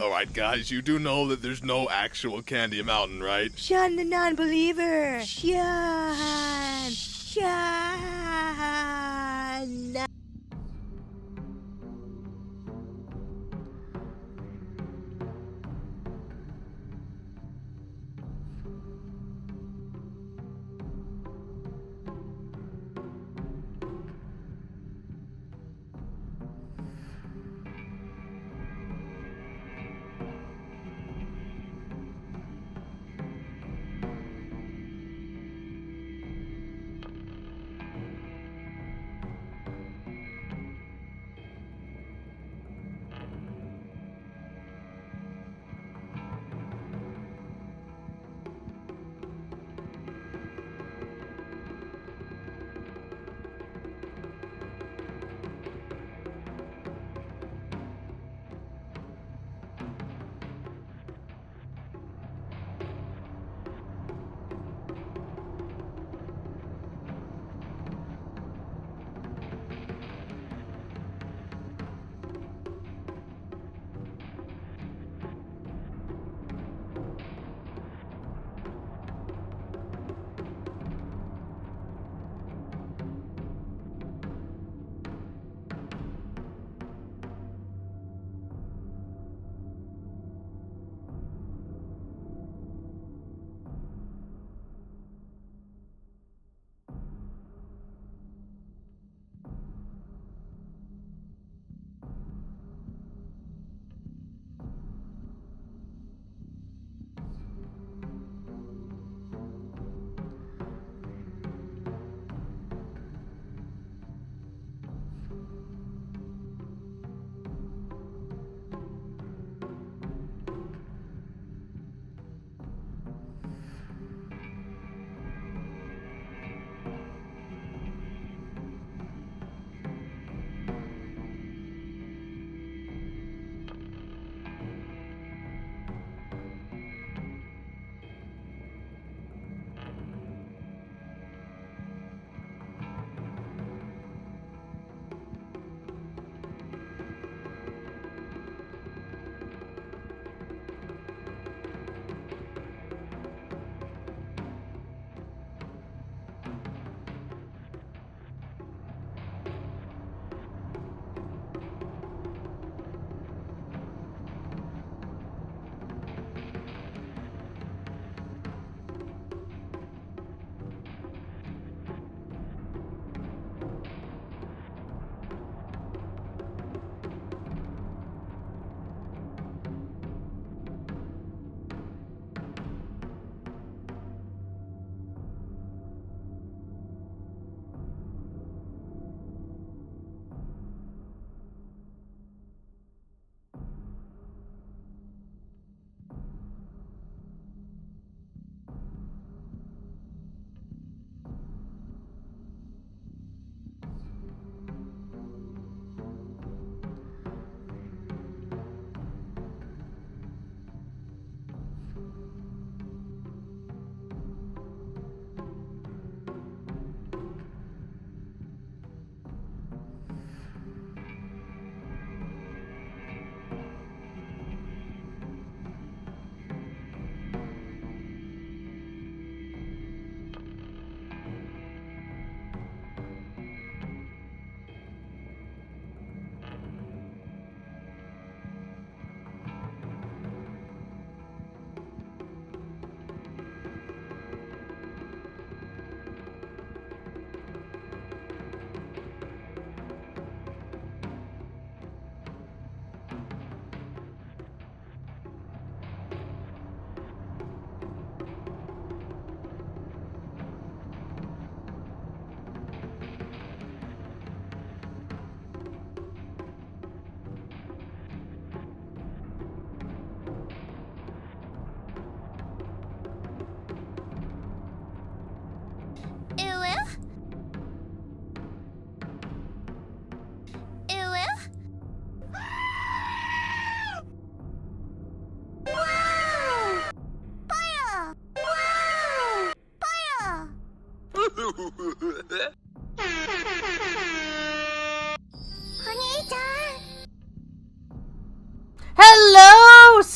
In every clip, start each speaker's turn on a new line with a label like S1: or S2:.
S1: Alright, guys, you do know that there's no actual Candy Mountain, right?
S2: Sean the non-believer. Sean. Sean.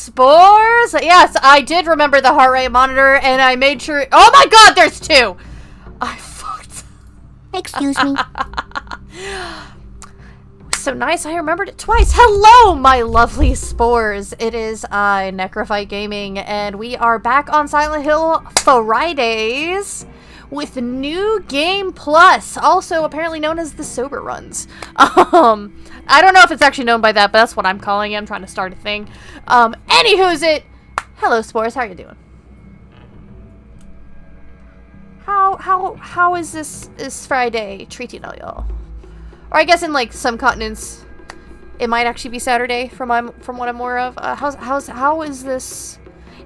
S3: Spores? Yes, I did remember the heart rate monitor, and I made sure. Oh my god, there's two! I fucked.
S2: Excuse me.
S3: So nice, I remembered it twice. Hello, my lovely spores. It is I, Necrophyte Gaming, and we are back on Silent Hill F-rIdays with New Game Plus, also apparently known as the Sober Runs. I don't know if it's actually known by that, but that's what I'm calling it. I'm trying to start a thing. Anywho's it. Hello, spores. How are you doing? How is this Friday treating all y'all? Or I guess in like some continents, it might actually be Saturday from what I'm aware of. How is this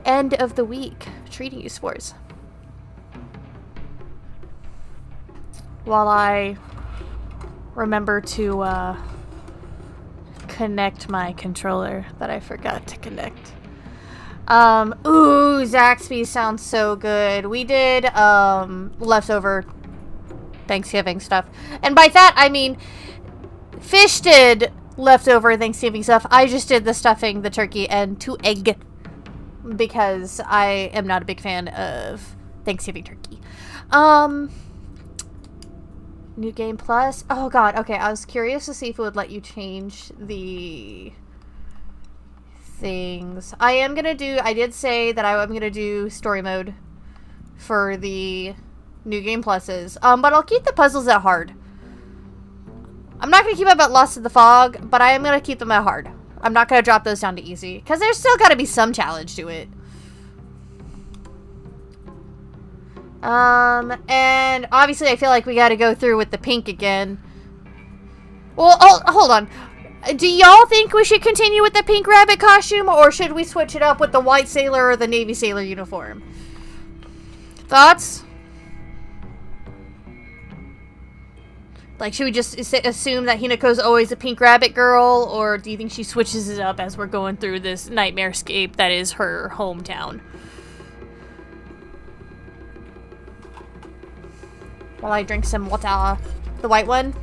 S3: end of the week treating you, spores? While I remember to connect my controller that I forgot to connect. Ooh, Zaxby's sounds so good. We did leftover Thanksgiving stuff. And by that, I mean Fish did leftover Thanksgiving stuff. I just did the stuffing, the turkey, and 2 egg. Because I am not a big fan of Thanksgiving turkey. New Game Plus. Oh god, okay, I was curious to see if it would let you change the things. I did say that I'm gonna do story mode for the New Game Pluses. But I'll keep the puzzles at hard. I'm not gonna keep them at Lost in the Fog, but I am gonna keep them at hard. I'm not gonna drop those down to easy, because there's still gotta be some challenge to it. And obviously I feel like we gotta go through with the pink again. Well, hold on. Do y'all think we should continue with the pink rabbit costume, or should we switch it up with the white sailor or the navy sailor uniform? Thoughts? Like, should we just assume that Hinako's always a pink rabbit girl, or do you think she switches it up as we're going through this nightmarescape that is her hometown? While I drink some water. The white one?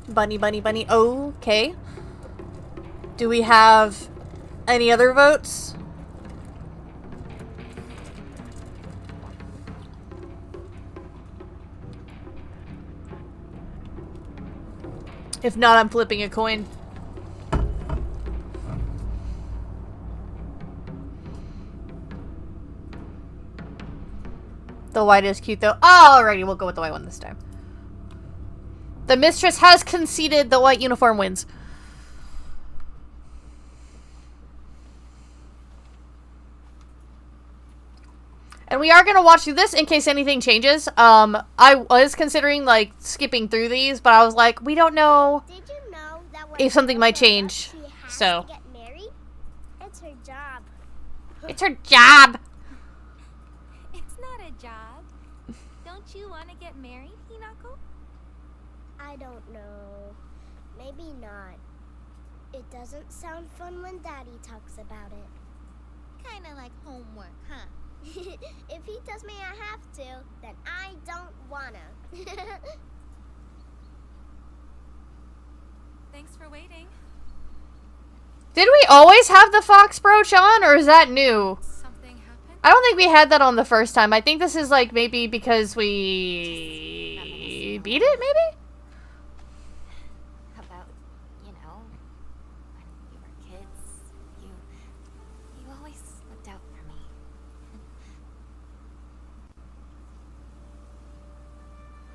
S3: Bunny, bunny, bunny. Okay. Do we have any other votes? If not, I'm flipping a coin. The white is cute, though. Oh, alrighty, we'll go with the white one this time. The mistress has conceded the white uniform wins. And we are going to watch through this in case anything changes. I was considering, like, skipping through these, but I was like, we don't know, if something might change. So.
S2: To get married? It's her job.
S3: It's her job.
S4: It's not a job. Don't you want to get married, Hinako?
S2: I don't know. Maybe not. It doesn't sound fun when Daddy talks about it.
S4: Kinda like homework, huh?
S2: If he tells me I have to, then I don't wanna.
S4: Thanks for waiting.
S3: Did we always have the fox brooch on, or is that new?
S4: Something happened?
S3: I don't think we had that on the first time. I think this is, like, maybe because we beat it, maybe?
S4: How about, when we were kids, you always looked out for me.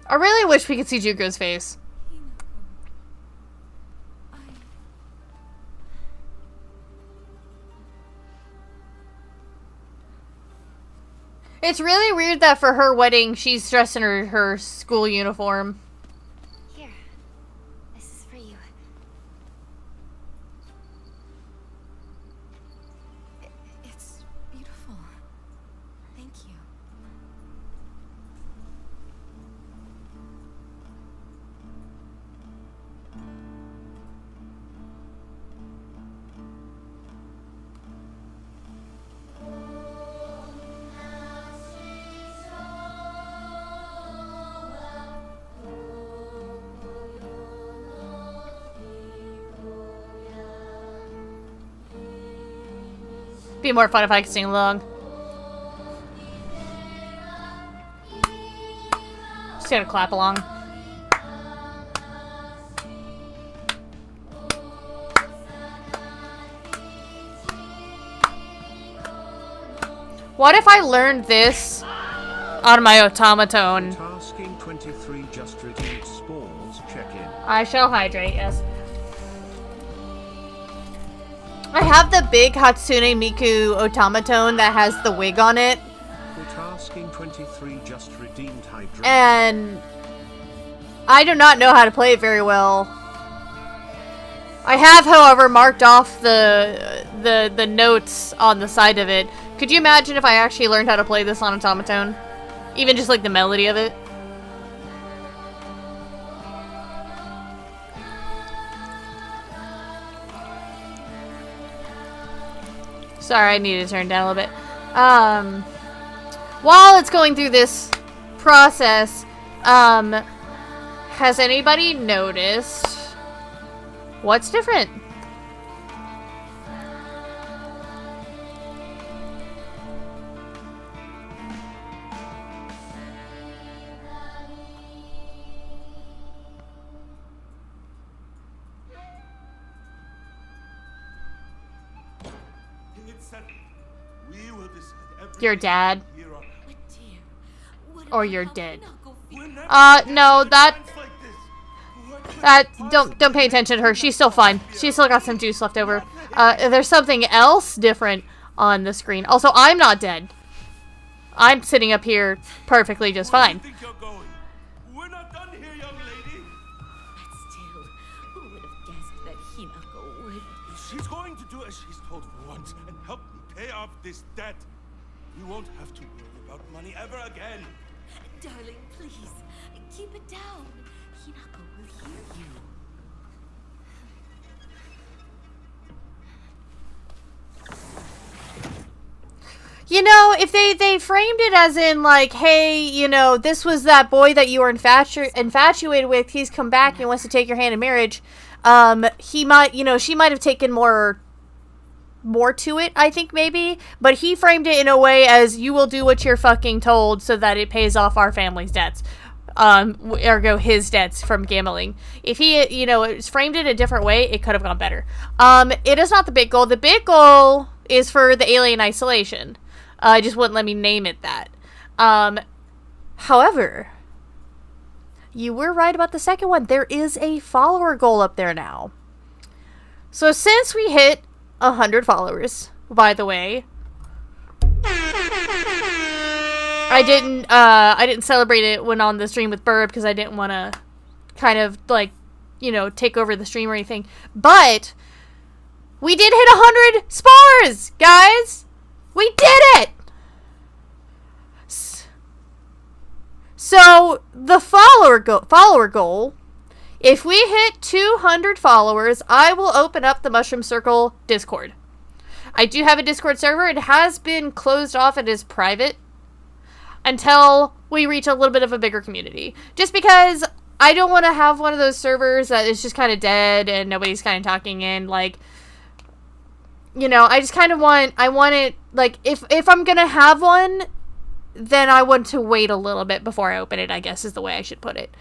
S3: I really wish we could see Juko's face. It's really weird that for her wedding, she's dressed in her school uniform.
S4: Here, this is for you. It's beautiful. Thank you.
S3: Be more fun if I could sing along. Just gonna clap along. What if I learned this on my automaton?
S5: Tasking 23 just redeemed spawns. Check in.
S3: I shall hydrate, yes. I have the big Hatsune Miku automaton that has the wig on it.
S5: We're tasking 23 just redeemed hydrate.
S3: And I do not know how to play it very well. I have, however, marked off the notes on the side of it. Could you imagine if I actually learned how to play this on automaton? Even just like the melody of it. Sorry, I need to turn down a little bit. While it's going through this process, has anybody noticed what's different? Your dad. Or you're dead. No, don't pay attention to her. She's still fine. She's still got some juice left over. There's something else different on the screen. Also, I'm not dead. I'm sitting up here perfectly just fine.
S6: We're not done here, young lady.
S7: But still, who would have guessed that Hinako would?
S6: She's going to do as she's told for once and help me pay off this debt. We won't have to worry about money ever again.
S7: Darling, please, keep it down. Hinako will hear you.
S3: You know, if they framed it as in, like, hey, you know, this was that boy that you were infatuated with, he's come back and wants to take your hand in marriage, he might, you know, she might have taken more to it, I think, maybe, but he framed it in a way as, you will do what you're fucking told so that it pays off our family's debts. Ergo his debts from gambling. If he, you know, framed it a different way, it could have gone better. It is not the big goal. The big goal is for the alien isolation. It just wouldn't let me name it that. However, you were right about the second one. There is a follower goal up there now. So since we hit 100 followers, by the way, I didn't celebrate it when on the stream with Burb because I didn't want to kind of, like, you know, take over the stream or anything. But we did hit 100 spars, guys. We did it. So the follower goal, if we hit 200 followers, I will open up the Mushroom Circle Discord. I do have a Discord server. It has been closed off. It is private until we reach a little bit of a bigger community. Just because I don't want to have one of those servers that is just kind of dead and nobody's kind of talking in, like, you know, I just kind of want it, like, if I'm going to have one, then I want to wait a little bit before I open it, I guess is the way I should put it.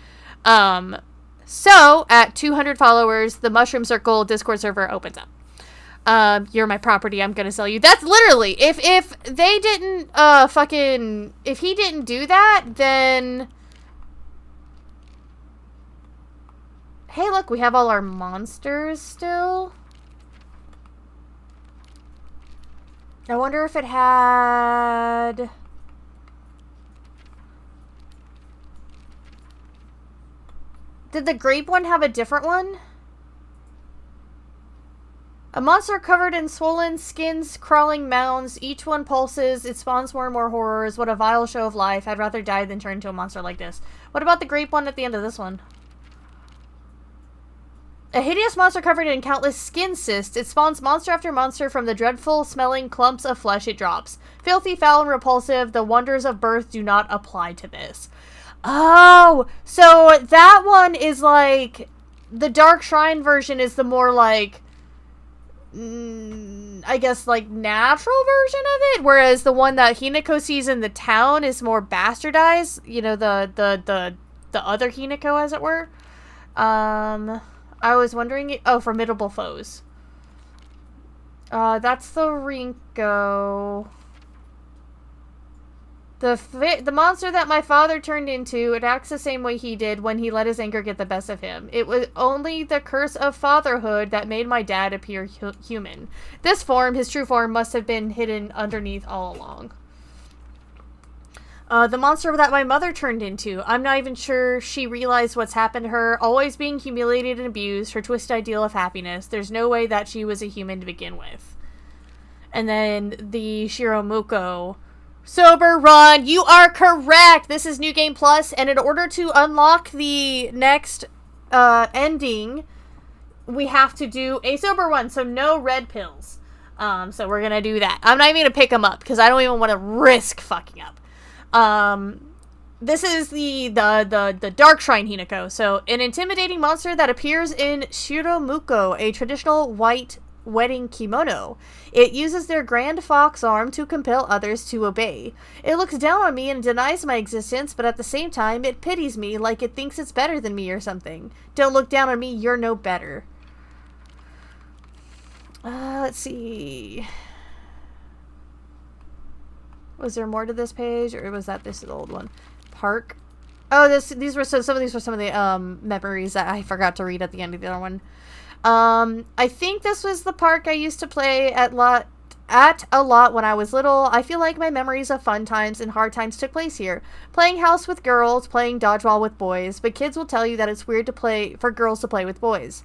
S3: So, at 200 followers, the Mushroom Circle Discord server opens up. You're my property, I'm gonna sell you. That's literally, if they didn't, if he didn't do that, then... Hey, look, we have all our monsters still. I wonder if it had... Did the grape one have a different one? A monster covered in swollen skins, crawling mounds. Each one pulses. It spawns more and more horrors. What a vile show of life. I'd rather die than turn into a monster like this. What about the grape one at the end of this one? A hideous monster covered in countless skin cysts. It spawns monster after monster from the dreadful smelling clumps of flesh it drops. Filthy, foul, and repulsive. The wonders of birth do not apply to this. Oh, so that one is like, the Dark Shrine version is the more like, I guess, like, natural version of it, whereas the one that Hinako sees in the town is more bastardized, you know, the other Hinako, as it were. I was wondering, formidable foes. That's the Rinko. The monster that my father turned into, it acts the same way he did when he let his anger get the best of him. It was only the curse of fatherhood that made my dad appear human. This form, his true form, must have been hidden underneath all along. The monster that my mother turned into, I'm not even sure she realized what's happened to her, always being humiliated and abused, her twisted ideal of happiness. There's no way that she was a human to begin with. And then the Shiromoko. Sober Run, you are correct! This is New Game Plus, and in order to unlock the next ending, we have to do a sober one, so no red pills. So we're gonna do that. I'm not even gonna pick them up, because I don't even want to risk fucking up. This is the Dark Shrine Hinako, so an intimidating monster that appears in Shiromuko, a traditional white wedding kimono. It uses their grand fox arm to compel others to obey. It looks down on me and denies my existence, but at the same time, it pities me like it thinks it's better than me or something. Don't look down on me, you're no better. Let's see. Was there more to this page, or was this is the old one? Park. Oh, these were some of the memories that I forgot to read at the end of the other one. I think this was the park I used to play at a lot when I was little. I feel like my memories of fun times and hard times took place here. Playing house with girls, playing dodgeball with boys, but kids will tell you that it's weird for girls to play with boys.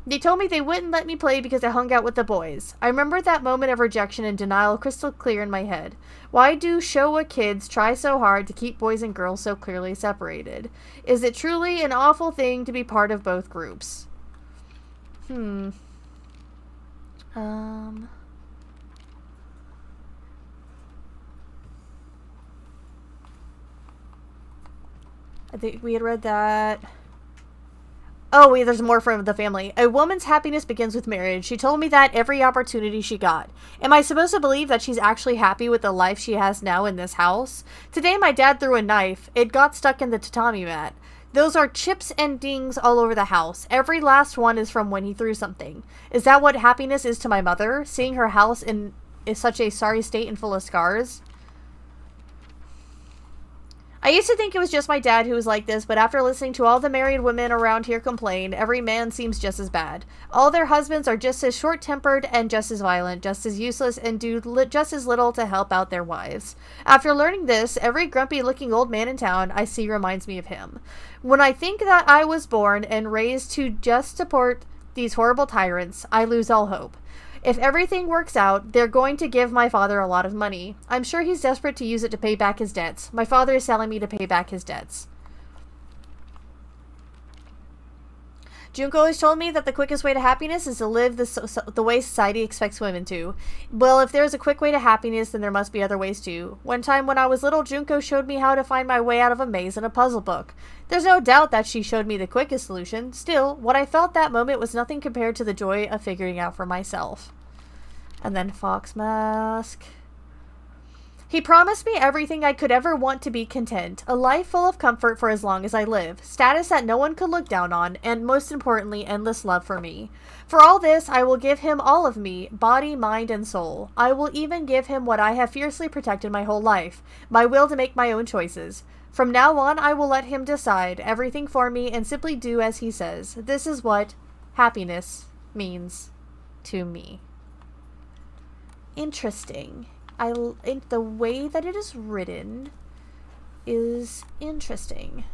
S3: They told me they wouldn't let me play because I hung out with the boys. I remember that moment of rejection and denial crystal clear in my head. Why do Showa kids try so hard to keep boys and girls so clearly separated? Is it truly an awful thing to be part of both groups? I think we had read that. Oh, wait, there's more from the family. A woman's happiness begins with marriage. She told me that every opportunity she got. Am I supposed to believe that she's actually happy with the life she has now in this house? Today, my dad threw a knife. It got stuck in the tatami mat. Those are chips and dings all over the house. Every last one is from when he threw something. Is that what happiness is to my mother? Seeing her house in such a sorry state and full of scars? I used to think it was just my dad who was like this, but after listening to all the married women around here complain, every man seems just as bad. All their husbands are just as short-tempered and just as violent, just as useless, and do just as little to help out their wives. After learning this, every grumpy-looking old man in town I see reminds me of him. When I think that I was born and raised to just support these horrible tyrants, I lose all hope. If everything works out, they're going to give my father a lot of money. I'm sure he's desperate to use it to pay back his debts. My father is telling me to pay back his debts. Junko always told me that the quickest way to happiness is to live the way society expects women to. Well, if there's a quick way to happiness, then there must be other ways too. One time when I was little, Junko showed me how to find my way out of a maze in a puzzle book. There's no doubt that she showed me the quickest solution. Still, what I felt that moment was nothing compared to the joy of figuring out for myself. And then Fox Mask. He promised me everything I could ever want to be content, a life full of comfort for as long as I live, status that no one could look down on, and most importantly, endless love for me. For all this, I will give him all of me, body, mind, and soul. I will even give him what I have fiercely protected my whole life, my will to make my own choices. From now on, I will let him decide everything for me and simply do as he says. This is what happiness means to me. Interesting. The way that it is written is interesting.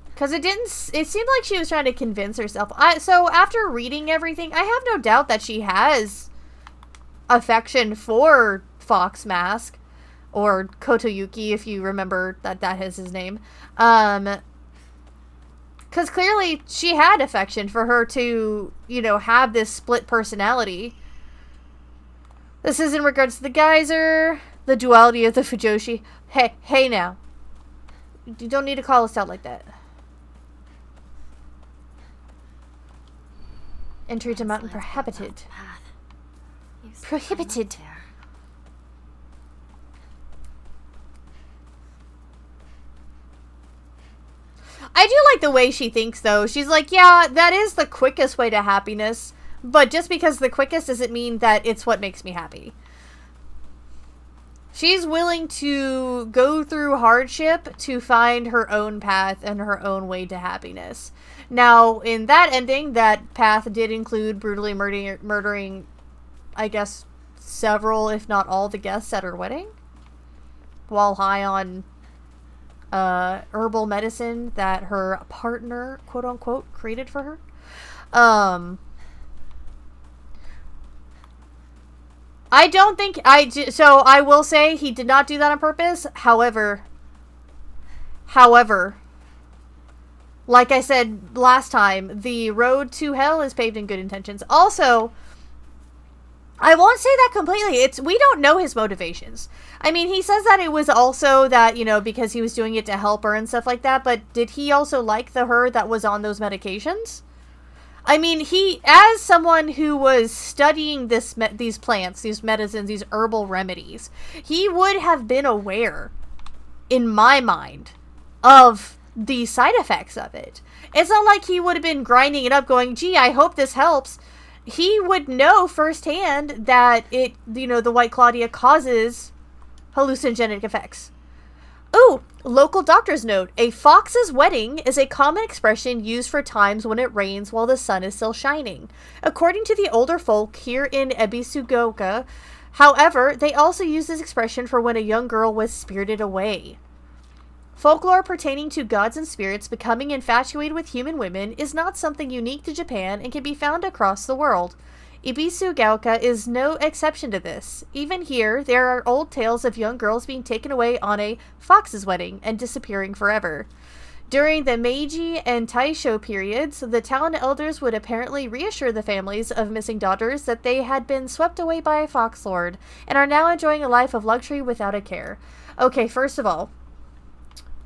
S3: Because it seemed like she was trying to convince herself. So after reading everything, I have no doubt that she has affection for Fox Mask, or Kotoyuki, if you remember that is his name. Because clearly she had affection for her to, have this split personality. This is in regards to the geyser, the duality of the Fujoshi. Hey now. You don't need to call us out like that. Entry to mountain prohibited. Prohibited. I do like the way she thinks, though. She's like, yeah, that is the quickest way to happiness, but just because the quickest doesn't mean that it's what makes me happy. She's willing to go through hardship to find her own path and her own way to happiness. Now, in that ending, that path did include brutally murdering, I guess, several, if not all, the guests at her wedding, while high on herbal medicine that her partner, quote unquote, created for her. I don't think so I will say he did not do that on purpose. However, like I said last time, the road to hell is paved in good intentions. Also, I won't say that completely. We don't know his motivations. I mean, he says that it was also that, you know, because he was doing it to help her and stuff like that, but did he also like her that was on those medications? I mean, he, as someone who was studying these plants, these medicines, these herbal remedies, he would have been aware, in my mind, of the side effects of it. It's not like he would have been grinding it up going, gee, I hope this helps. He would know firsthand that it, you know, the White Claudia causes hallucinogenic effects. Ooh, local doctor's note. A fox's wedding is a common expression used for times when it rains while the sun is still shining. According to the older folk here in Ebisugoka, however, they also use this expression for when a young girl was spirited away. Folklore pertaining to gods and spirits becoming infatuated with human women is not something unique to Japan and can be found across the world. Ibisugaoka is no exception to this. Even here, there are old tales of young girls being taken away on a fox's wedding and disappearing forever. During the Meiji and Taisho periods, the town elders would apparently reassure the families of missing daughters that they had been swept away by a fox lord and are now enjoying a life of luxury without a care. Okay, first of all,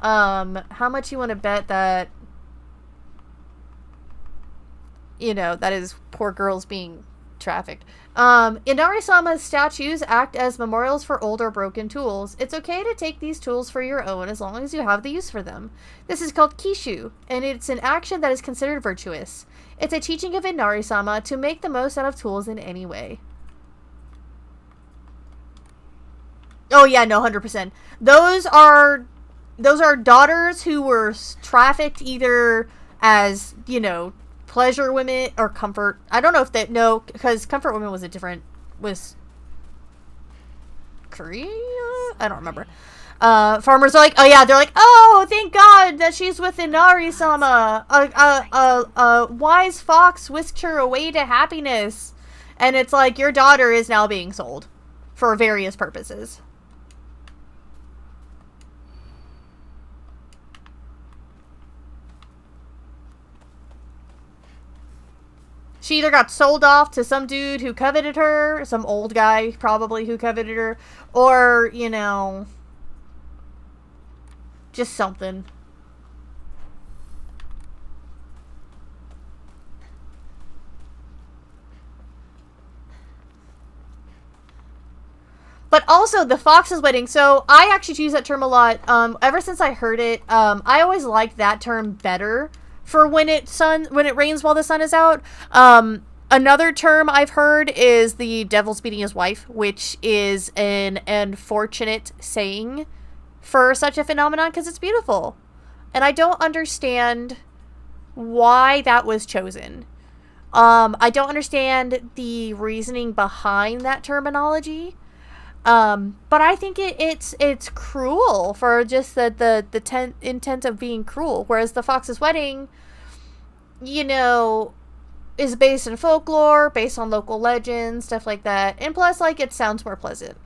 S3: how much you want to bet that, you know, that is poor girls being trafficked? Inari-sama's statues act as memorials for old or broken tools. It's okay to take these tools for your own as long as you have the use for them. This is called kishu, and it's an action that is considered virtuous. It's a teaching of Inari-sama to make the most out of tools in any way. Oh yeah, no, 100%. Those are daughters who were trafficked either as, you know, pleasure women or comfort. I don't know if they, no, because comfort women was Korea? I don't remember. Farmers are like, oh yeah, they're like, oh, thank God that she's with Inari-sama. A wise fox whisked her away to happiness. And it's like, your daughter is now being sold for various purposes. She either got sold off to some dude who coveted her, some old guy probably who coveted her, or, you know, just something. But also the fox's wedding. So I actually use that term a lot. Ever since I heard it, I always liked that term better for when it rains while the sun is out. Another term I've heard is the devil's beating his wife, which is an unfortunate saying for such a phenomenon because it's beautiful. And I don't understand why that was chosen. I don't understand the reasoning behind that terminology. But I think it's cruel for just the intent of being cruel. Whereas the fox's wedding, you know, is based in folklore, based on local legends, stuff like that. And plus, like, it sounds more pleasant.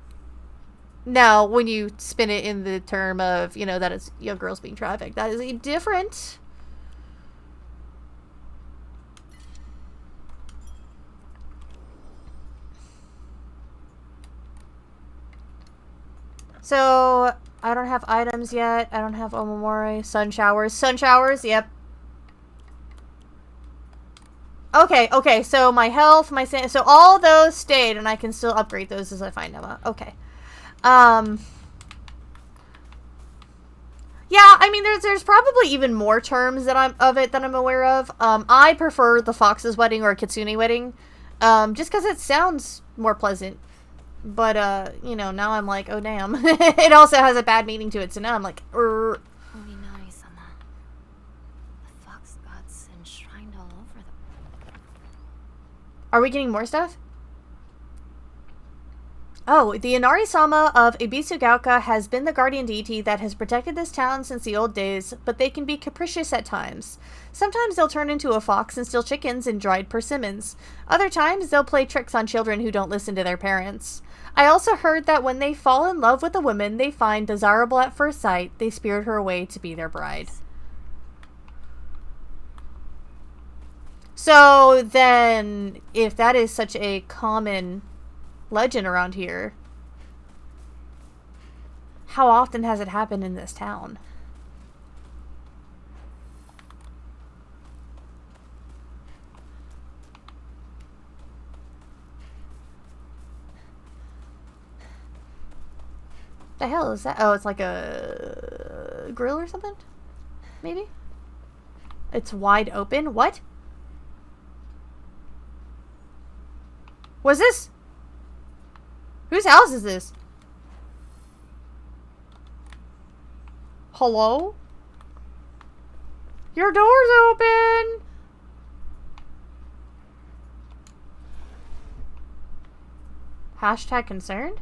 S3: Now, when you spin it in the term of, you know, that it's young girls being trafficked, that is a different. So, I don't have items yet. I don't have Omamori. Sun showers. Sun showers, yep. Okay, so my health, my sanity, so all those stayed, and I can still upgrade those as I find them. Okay. Yeah, I mean, there's probably even more terms that I'm aware of. I prefer the Fox's Wedding or Kitsune Wedding, just because it sounds more pleasant. But, you know, now I'm like, oh, damn. It also has a bad meaning to it, so now I'm like,
S7: Ominari-sama. The fox gods enshrined all over them.
S3: Are we getting more stuff? Oh, the Inari-sama of Ibisugaoka has been the guardian deity that has protected this town since the old days, but they can be capricious at times. Sometimes they'll turn into a fox and steal chickens and dried persimmons. Other times, they'll play tricks on children who don't listen to their parents. I also heard that when they fall in love with a woman they find desirable at first sight, they spirit her away to be their bride. So then, if that is such a common legend around here, how often has it happened in this town? The hell is that? Oh, it's like a grill or something? Maybe? It's wide open? What? What's this? Whose house is this? Hello? Your door's open! Hashtag concerned?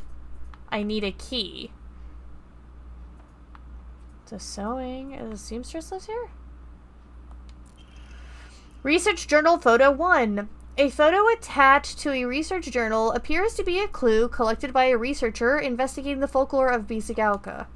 S3: I need a key. It's a sewing. Is a seamstress lives here? Research Journal Photo 1. A photo attached to a research journal appears to be a clue collected by a researcher investigating the folklore of Bisagaoka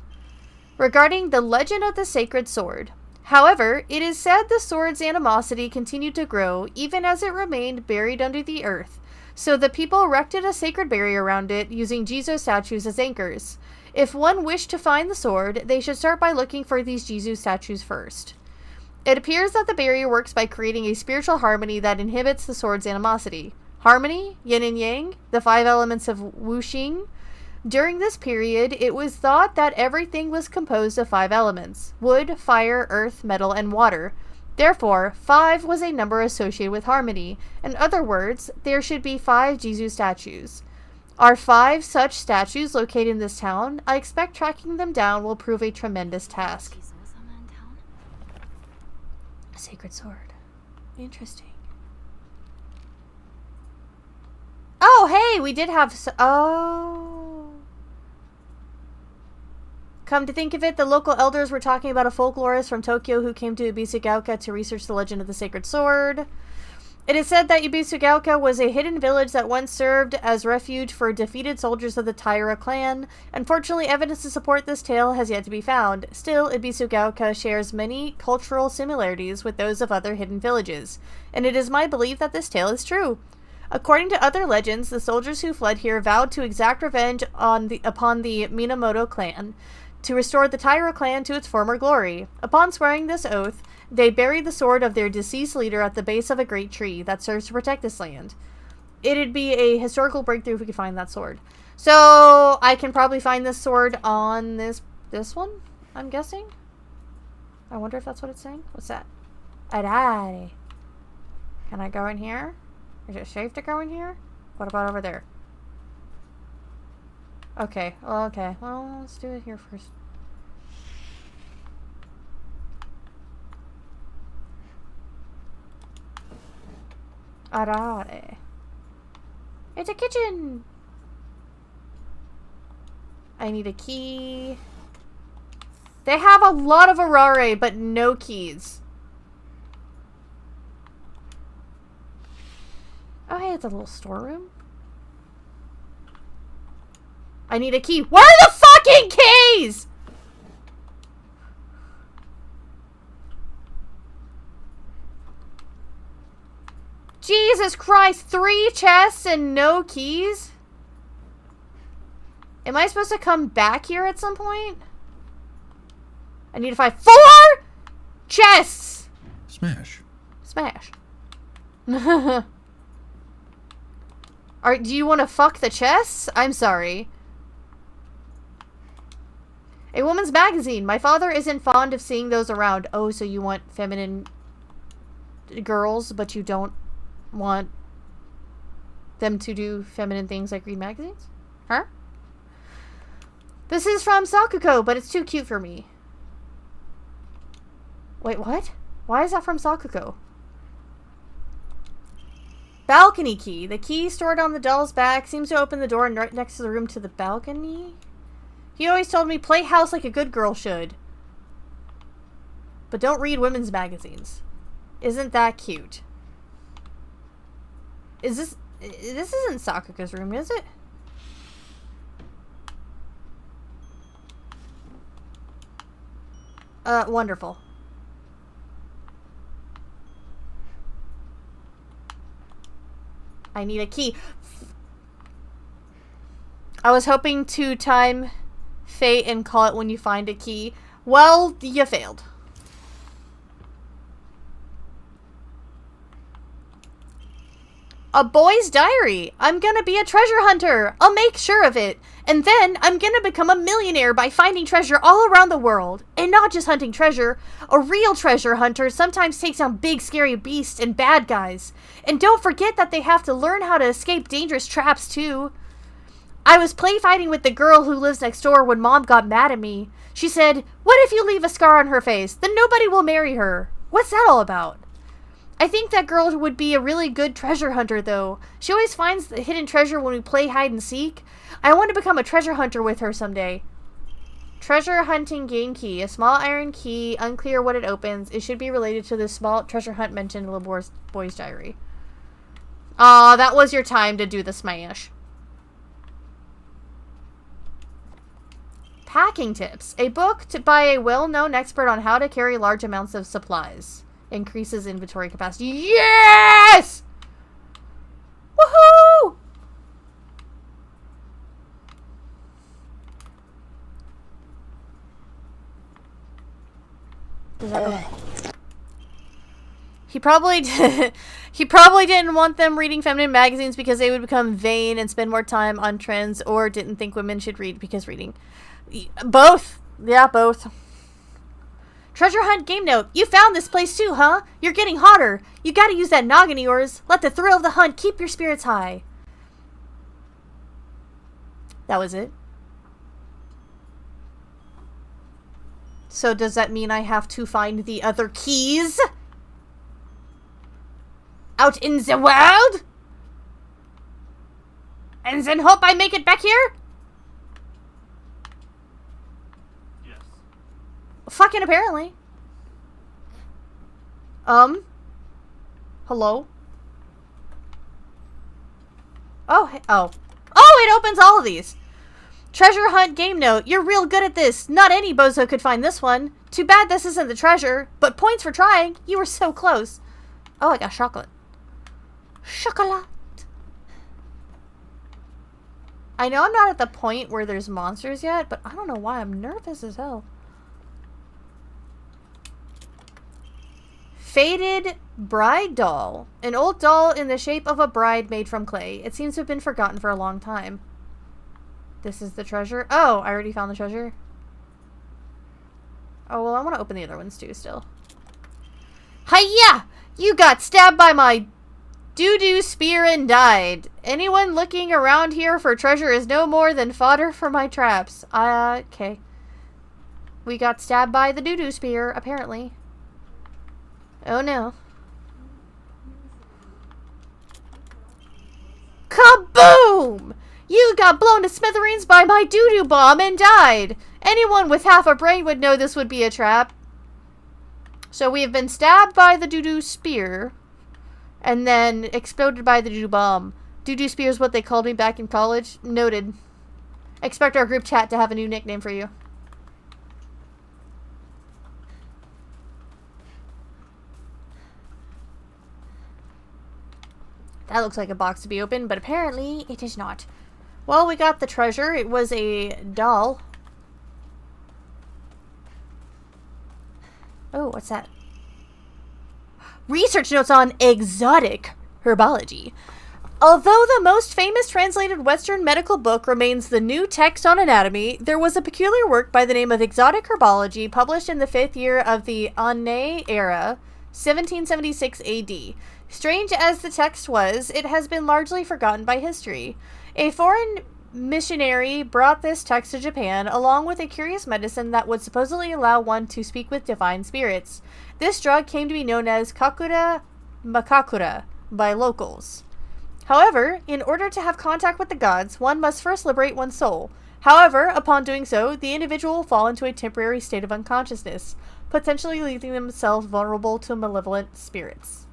S3: regarding the legend of the sacred sword. However, it is said the sword's animosity continued to grow even as it remained buried under the earth, so the people erected a sacred barrier around it using Jizo statues as anchors. If one wished to find the sword, they should start by looking for these Jizo statues first. It appears that the barrier works by creating a spiritual harmony that inhibits the sword's animosity. Harmony, yin and yang, the 5 elements of wuxing. During this period, it was thought that everything was composed of 5 elements: wood, fire, earth, metal, and water. Therefore, 5 was a number associated with harmony. In other words, there should be 5 Jizo statues. Are 5 such statues located in this town? I expect tracking them down will prove a tremendous task. Sacred sword. Interesting. Oh, hey, we did have oh. Come to think of it, the local elders were talking about a folklorist from Tokyo who came to Ibisugaoka to research the legend of the sacred sword. It is said that Ibisugaoka was a hidden village that once served as refuge for defeated soldiers of the Taira clan. Unfortunately, evidence to support this tale has yet to be found. Still, Ibisugaoka shares many cultural similarities with those of other hidden villages, and it is my belief that this tale is true. According to other legends, the soldiers who fled here vowed to exact revenge upon the Minamoto clan, to restore the Taira clan to its former glory. Upon swearing this oath, they buried the sword of their deceased leader at the base of a great tree that serves to protect this land. It'd be a historical breakthrough if we could find that sword. So, I can probably find this sword on this one, I'm guessing? I wonder if that's what it's saying. What's that? F-rIday. Can I go in here? Is it safe to go in here? What about over there? Okay, well, let's do it here first. F-rIday. It's a kitchen! I need a key. They have a lot of F-rIday, but no keys. Oh, hey, it's a little storeroom. I need a key. Where are the fucking keys? Jesus Christ, 3 chests and no keys? Am I supposed to come back here at some point? I need to find 4 chests!
S8: Smash.
S3: Smash. Do you want to fuck the chess? I'm sorry. A woman's magazine. My father isn't fond of seeing those around. Oh, so you want feminine girls, but you don't want them to do feminine things like read magazines? Huh? This is from Sakuko, but it's too cute for me. Wait, what? Why is that from Sakuko? Balcony key. The key stored on the doll's back seems to open the door right next to the room to the balcony. He always told me, play house like a good girl should. But don't read women's magazines. Isn't that cute? Is this... This isn't Sakuko's room, is it? Wonderful. I need a key. I was hoping to time fate and call it when you find a key. Well, you failed. A boy's diary. I'm gonna be a treasure hunter. I'll make sure of it. And then I'm gonna become a millionaire by finding treasure all around the world. And not just hunting treasure. A real treasure hunter sometimes takes on big scary beasts and bad guys. And don't forget that they have to learn how to escape dangerous traps too. I was play fighting with the girl who lives next door when Mom got mad at me. She said, what if you leave a scar on her face? Then nobody will marry her. What's that all about? I think that girl would be a really good treasure hunter, though. She always finds the hidden treasure when we play hide and seek. I want to become a treasure hunter with her someday. Treasure hunting game key. A small iron key. Unclear what it opens. It should be related to the small treasure hunt mentioned in the boy's diary. Aw, that was your time to do the smash. Packing tips. A book by a well-known expert on how to carry large amounts of supplies. Increases inventory capacity. Yes! Woohoo! He probably he probably didn't want them reading feminine magazines because they would become vain and spend more time on trends, or didn't think women should read because reading. Both. Yeah, both. Treasure hunt game note. You found this place too, huh? You're getting hotter. You gotta use that noggin of yours. Let the thrill of the hunt keep your spirits high. That was it. So does that mean I have to find the other keys? Out in the world? And then hope I make it back here? Fucking apparently. Hello? Oh, oh. Oh, it opens all of these. Treasure hunt game note. You're real good at this. Not any bozo could find this one. Too bad this isn't the treasure, but points for trying. You were so close. Oh, I got chocolate. Chocolate. I know I'm not at the point where there's monsters yet, but I don't know why I'm nervous as hell. Faded bride doll. An old doll in the shape of a bride made from clay. It seems to have been forgotten for a long time. This is the treasure. Oh, I already found the treasure. Oh, well, I want to open the other ones too still. Hiya! You got stabbed by my doo-doo spear and died. Anyone looking around here for treasure is no more than fodder for my traps. Okay. We got stabbed by the doo-doo spear, apparently. Oh no. Kaboom! You got blown to smithereens by my doo-doo bomb and died. Anyone with half a brain would know this would be a trap. So we have been stabbed by the doo-doo spear and then exploded by the doo-doo bomb. Doo-doo spear is what they called me back in college. Noted. Expect our group chat to have a new nickname for you. That looks like a box to be opened, but apparently it is not. Well, we got the treasure. It was a doll. Oh, what's that? Research notes on exotic Herbology. Although the most famous translated Western medical book remains the New Text on Anatomy, there was a peculiar work by the name of Exotic Herbology published in the 5th year of the Ane era, 1776 AD. Strange as the text was, it has been largely forgotten by history. A foreign missionary brought this text to Japan, along with a curious medicine that would supposedly allow one to speak with divine spirits. This drug came to be known as Kakura Makakura by locals. However, in order to have contact with the gods, one must first liberate one's soul. However, upon doing so, the individual will fall into a temporary state of unconsciousness, potentially leaving themselves vulnerable to malevolent spirits.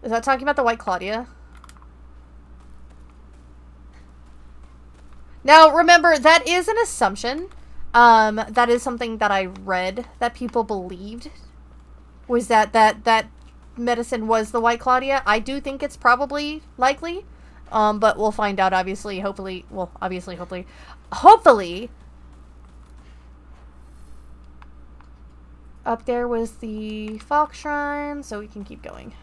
S3: Is that talking about the White Claudia? Now, remember, that is an assumption. That is something that I read that people believed. Was that medicine was the White Claudia. I do think it's probably likely. But we'll find out, obviously, hopefully. Well, obviously, hopefully. Hopefully. Up there was the Falk Shrine, so we can keep going.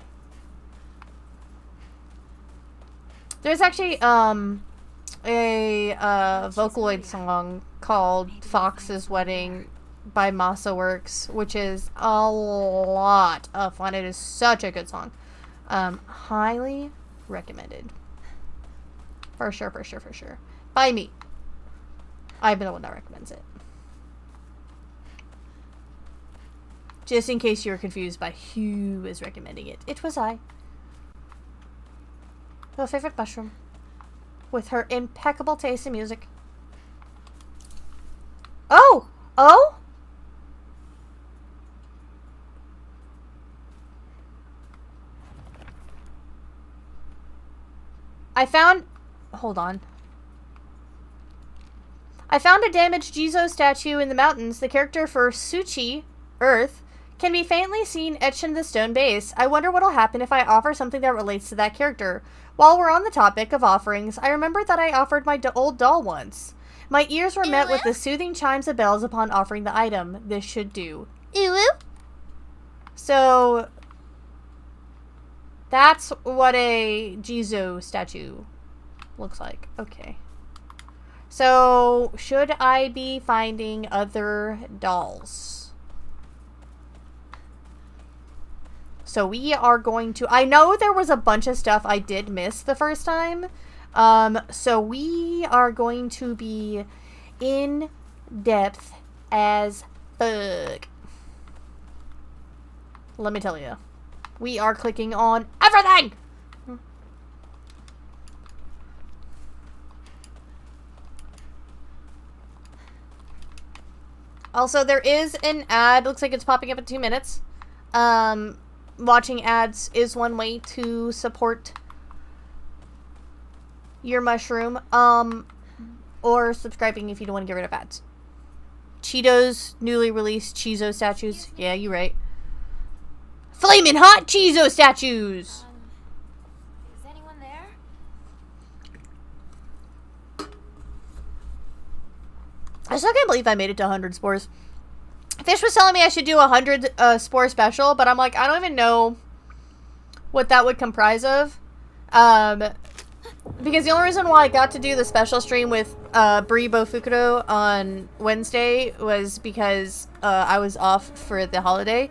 S3: There's actually, a Vocaloid song called Fox's Wedding by Masa Works, which is a lot of fun. It is such a good song. Highly recommended. For sure, for sure, for sure. By me. I've been the one that recommends it. Just in case you were confused by who is recommending it. It was I. Your favorite mushroom. With her impeccable taste in music. Oh! Oh? I found... Hold on. I found a damaged Jizo statue in the mountains. The character for Suchi, Earth, can be faintly seen etched in the stone base. I wonder what'll happen if I offer something that relates to that character. While we're on the topic of offerings, I remembered that I offered my old doll once. My ears were met with the soothing chimes of bells upon offering the item. This should do. So, that's what a Jizo statue looks like. Okay. So, should I be finding other dolls? So we are going to... I know there was a bunch of stuff I did miss the first time. So we are going to be in depth as fuck. Let me tell you. We are clicking on everything! Also, there is an ad. Looks like it's popping up in 2 minutes. Watching ads is one way to support your mushroom. Or subscribing if you don't want to get rid of ads. Cheetos, newly released Cheezo statues. Yeah, you're right. Flamin' hot Cheezo statues!
S4: Is anyone there?
S3: I still can't believe I made it to 100 spores. Fish was telling me I should do 100 spore special, but I'm like, I don't even know what that would comprise of. Because the only reason why I got to do the special stream with Bri Bofukuro on Wednesday was because I was off for the holiday.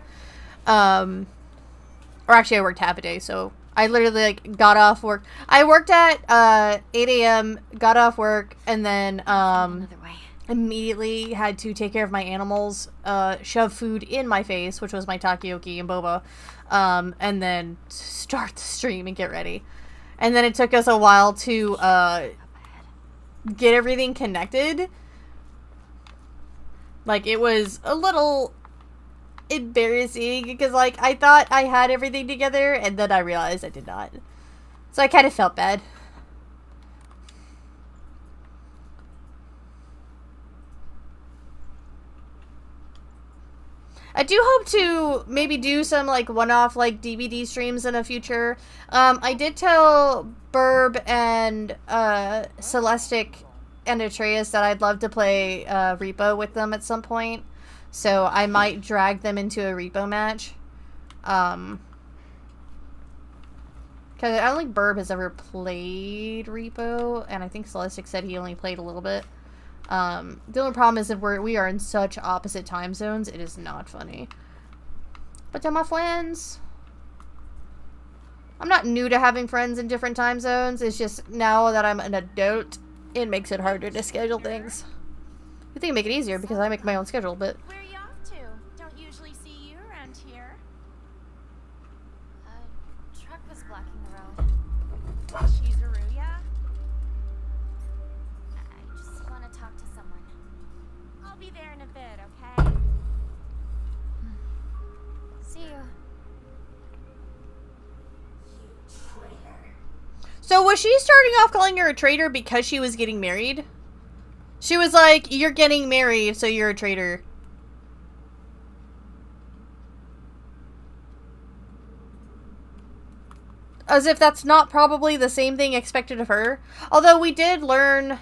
S3: Or actually I worked half a day, so I literally like got off work. I worked at 8 a.m., got off work, and then immediately had to take care of my animals, shove food in my face, which was my takoyaki and boba, and then start the stream and get ready. And then it took us a while to get everything connected. Like, it was a little embarrassing because, like, I thought I had everything together, and then I realized I did not. So I kind of felt bad. I do hope to maybe do some, like, one-off, like, DVD streams in the future. I did tell Burb and, Celestic and Atreus that I'd love to play, Repo with them at some point. So I might drag them into a Repo match. Because I don't think Burb has ever played Repo, and I think Celestic said he only played a little bit. The only problem is that we are in such opposite time zones, it is not funny. But they're my friends. I'm not new to having friends in different time zones, it's just now that I'm an adult, it makes it harder to schedule things. I think I make it easier because I make my own schedule, but...
S4: Where are you off to? Don't usually see you around here.
S7: A truck was blocking the road.
S4: Shizuruya?
S7: I just want to talk to someone.
S4: I'll be there in a bit, okay?
S7: See you.
S3: So was she starting off calling her a traitor because she was getting married? She was like, you're getting married, so you're a traitor. As if that's not probably the same thing expected of her. Although we did learn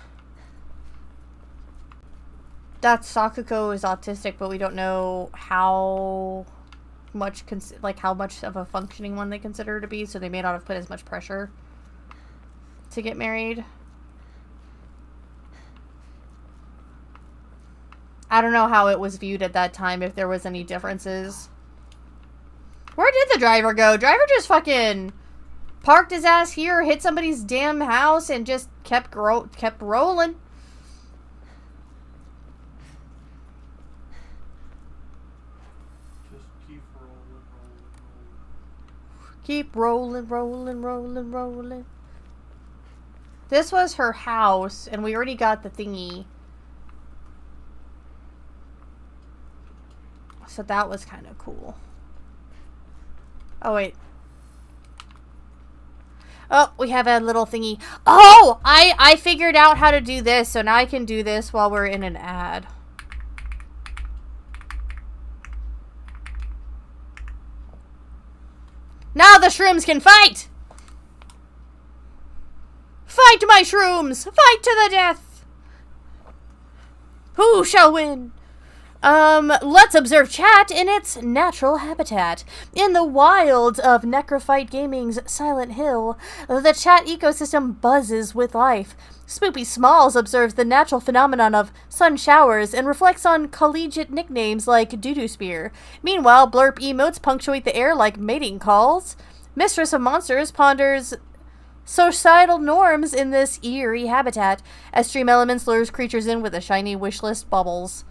S3: that Sakuko is autistic, but we don't know how much how much of a functioning one they consider her to be, so they may not have put as much pressure to get married. I don't know how it was viewed at that time, if there was any differences. Where did the driver go? Driver just fucking parked his ass here, hit somebody's damn house, and just kept rolling.
S6: Just keep rolling.
S3: Keep rolling, rolling, rolling, rolling. This was her house, and we already got the thingy. So that was kind of cool. Oh, wait. Oh, we have a little thingy. Oh! I figured out how to do this, so now I can do this while we're in an ad. Now the shrooms can fight! Fight, my shrooms! Fight to the death! Who shall win? Let's observe chat in its natural habitat. In the wilds of Necrophyte Gaming's Silent Hill, the chat ecosystem buzzes with life. Spoopy Smalls observes the natural phenomenon of sun showers and reflects on collegiate nicknames like Doo-Doo Spear. Meanwhile, blurp emotes punctuate the air like mating calls. Mistress of Monsters ponders societal norms in this eerie habitat as Stream Elements lures creatures in with a shiny wishlist bubbles.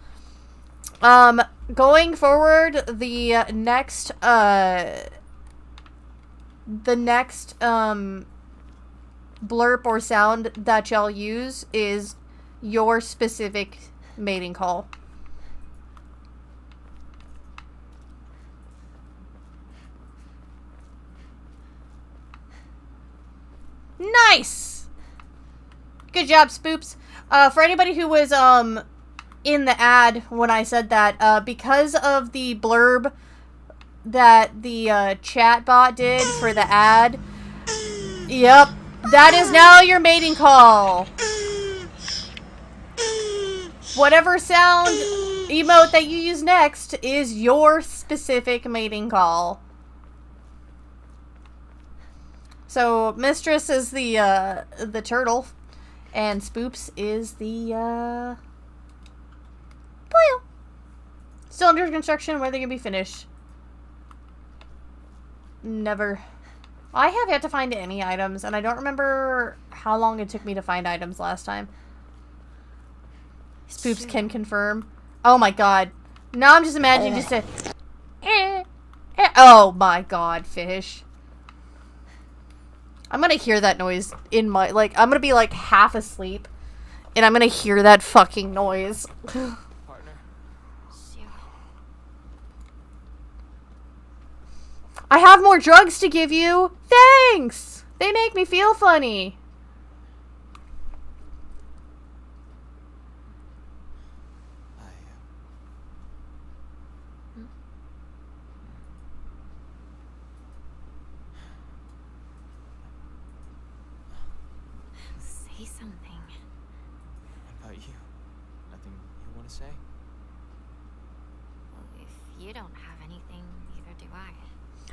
S3: Going forward, the next blurp or sound that y'all use is your specific mating call. Nice! Good job, Spoops. For anybody who was, in the ad when I said that, because of the blurb that the chatbot did for the ad, yep, that is now your mating call. Whatever sound emote that you use next is your specific mating call. So Mistress is the turtle, and Spoops is the Boyle. Still under construction. When are they gonna be finished? Never. I have yet to find any items, and I don't remember how long it took me to find items last time. Spoops can confirm. Oh my god. Now I'm just imagining just a... Oh my god, fish. I'm gonna hear that noise in my... Like, I'm gonna be like half asleep, and I'm gonna hear that fucking noise. I have more drugs to give you. Thanks. They make me feel funny.
S7: Say something.
S8: What about you? Nothing you want to say?
S7: Well, if you don't have anything, neither do I.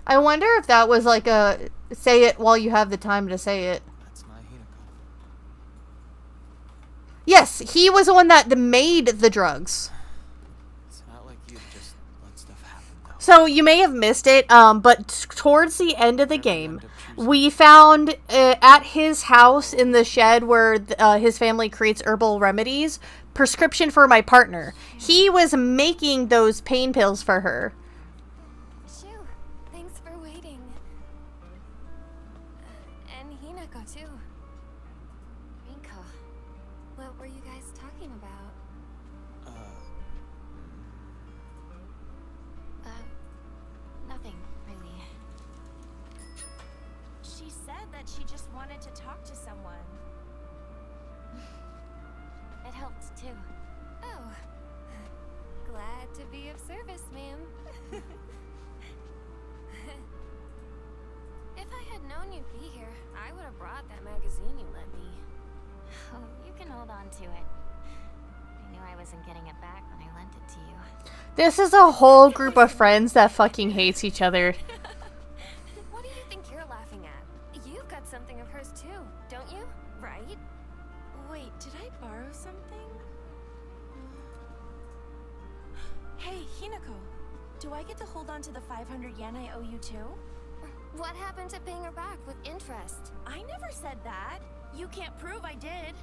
S3: I wonder if that was like a say it while you have the time to say it.
S8: That's not Hinako.
S3: Yes, he was the one that made the drugs.
S8: It's not like you just let stuff happen, though.
S3: So you may have missed it, but towards the end of the game, we found at his house in the shed where his family creates herbal remedies, prescription for my partner. He was making those pain pills for her.
S4: Shoo, thanks for waiting. And Hinako too. Rinko, what were you guys talking about? Nothing, really.
S7: She said that she just wanted to talk to someone.
S4: It helped too. Oh. Glad to be of service, ma'am. If I had known you'd be here, I would have brought that magazine you lent me.
S9: Oh, you can hold on to it. I knew I wasn't getting it back when I lent it to you.
S3: This is a whole group of friends that fucking hates each other.
S4: What do you think you're laughing at? You've got something of hers too, don't you? Right?
S7: Wait, did I borrow something? Hey, Hinako. Do I get to hold on to the 500 yen I owe you too?
S4: What happened to paying her back with interest?
S7: I never said that. You can't prove I did.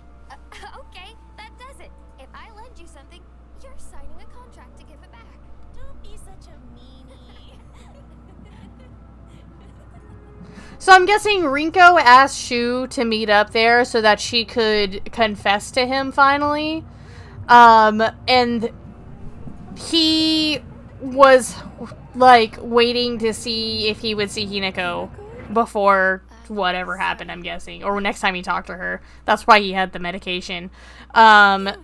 S4: Okay, that does it. If I lend you something, you're signing a contract to give it back.
S7: Don't be such a meanie.
S3: So I'm guessing Rinko asked Shu to meet up there so that she could confess to him finally. And he was like waiting to see if he would see Hinako before whatever happened, I'm guessing. Or next time he talked to her. That's why he had the medication. That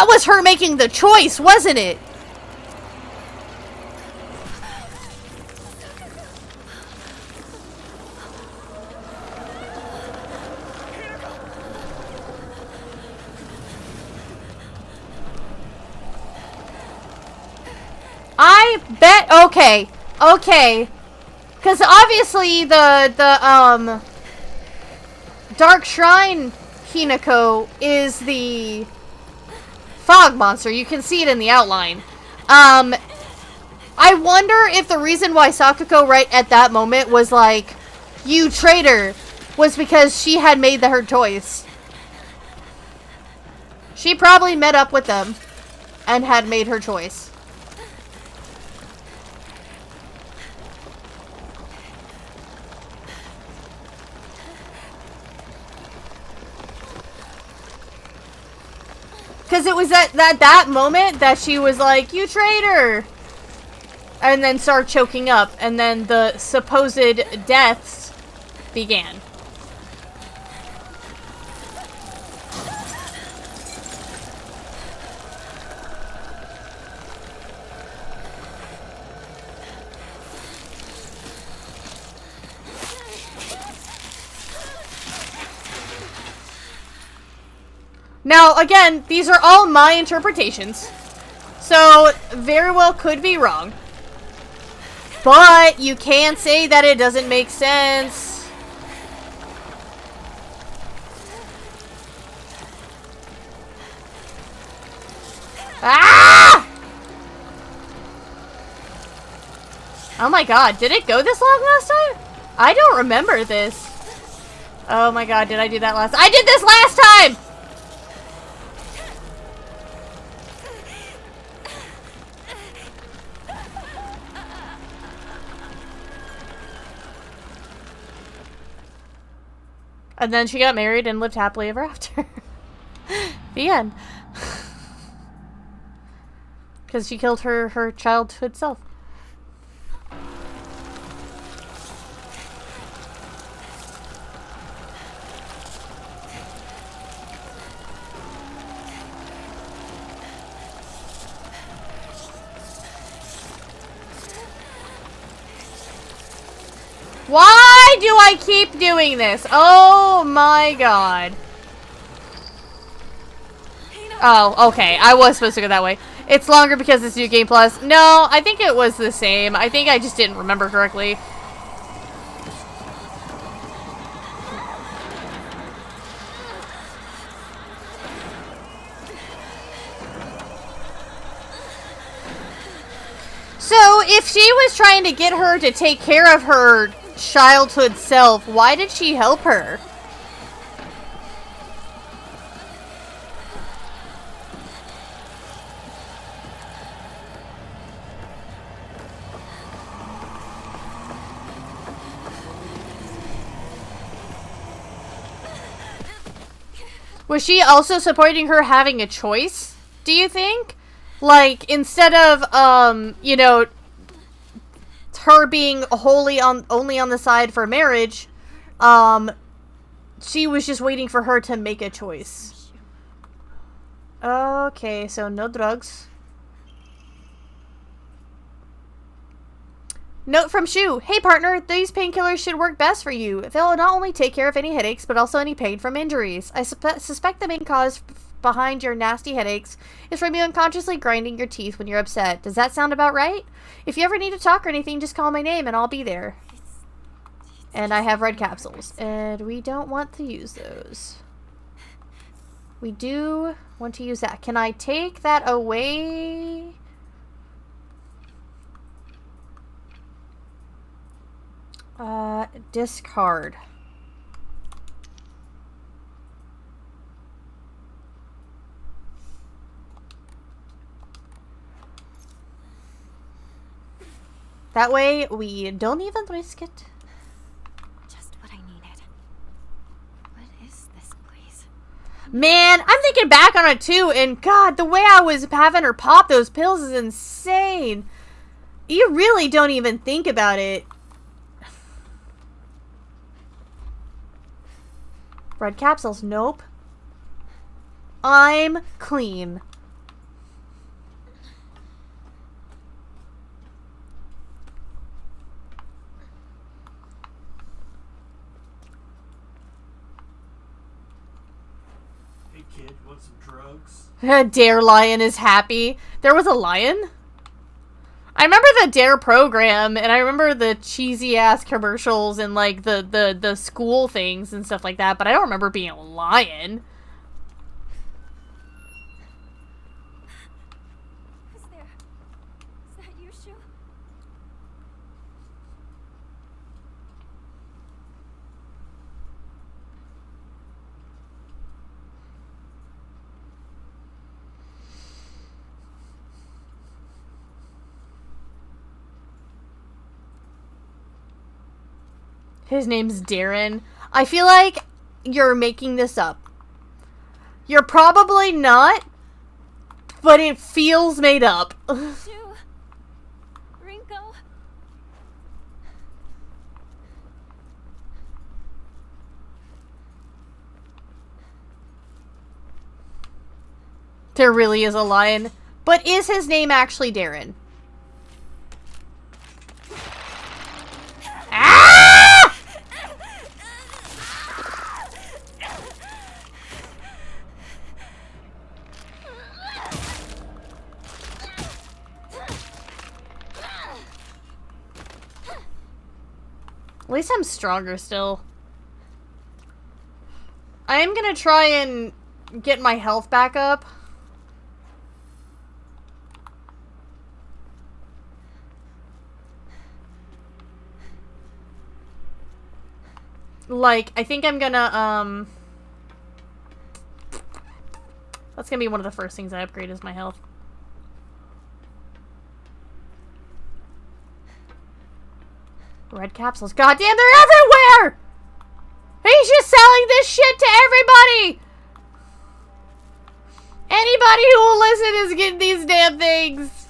S3: was her making the choice, wasn't it? I bet, okay. Because obviously the Dark Shrine Hinako is the fog monster. You can see it in the outline. I wonder if the reason why Sakuko right at that moment was like, you traitor, was because she had made her choice. She probably met up with them and had made her choice. Because it was at that moment that she was like, you traitor! And then started choking up. And then the supposed deaths began. Now, again, these are all my interpretations, so very well could be wrong. But you can't say that it doesn't make sense. Ah! Oh my god, did it go this long last time? I don't remember this. Oh my god, did I do that last time? I did this last time! And then she got married and lived happily ever after. The end. Because she killed her childhood self. Why do I keep doing this? Oh my god. Oh, okay. I was supposed to go that way. It's longer because it's New Game Plus. No, I think it was the same. I think I just didn't remember correctly. So, if she was trying to get her to take care of her childhood self, why did she help her? Was she also supporting her having a choice, do you think? Like, instead of, you know, her being only on the side for marriage, she was just waiting for her to make a choice. Okay, so no drugs. Note from Shu. Hey partner, these painkillers should work best for you. They'll not only take care of any headaches, but also any pain from injuries. I suspect the main cause behind your nasty headaches is from you unconsciously grinding your teeth when you're upset. Does that sound about right? If you ever need to talk or anything, just call my name and I'll be there. And I have red capsules. And we don't want to use those. We do want to use that. Can I take that away? Discard. That way, we don't even risk it.
S9: Just what I needed. What is this place?
S3: Man, I'm thinking back on it too, and God, the way I was having her pop those pills is insane. You really don't even think about it. Red capsules, nope. I'm clean.
S10: Hey kid, want some drugs?
S3: Dare Lion is happy. There was a lion? I remember the Dare program, and I remember the cheesy ass commercials and like the school things and stuff like that, but I don't remember being a lion.
S4: Who's there? Is that you, Shu?
S3: His name's Darren. I feel like you're making this up. You're probably not, but it feels made up.
S4: Shu? Rinko?
S3: There really is a lion. But is his name actually Darren? Ah! At least I'm stronger still. I'm gonna try and get my health back up. Like, I think I'm gonna, that's gonna be one of the first things I upgrade is my health. Red capsules. Goddamn, they're everywhere! He's just selling this shit to everybody! Anybody who will listen is getting these damn things.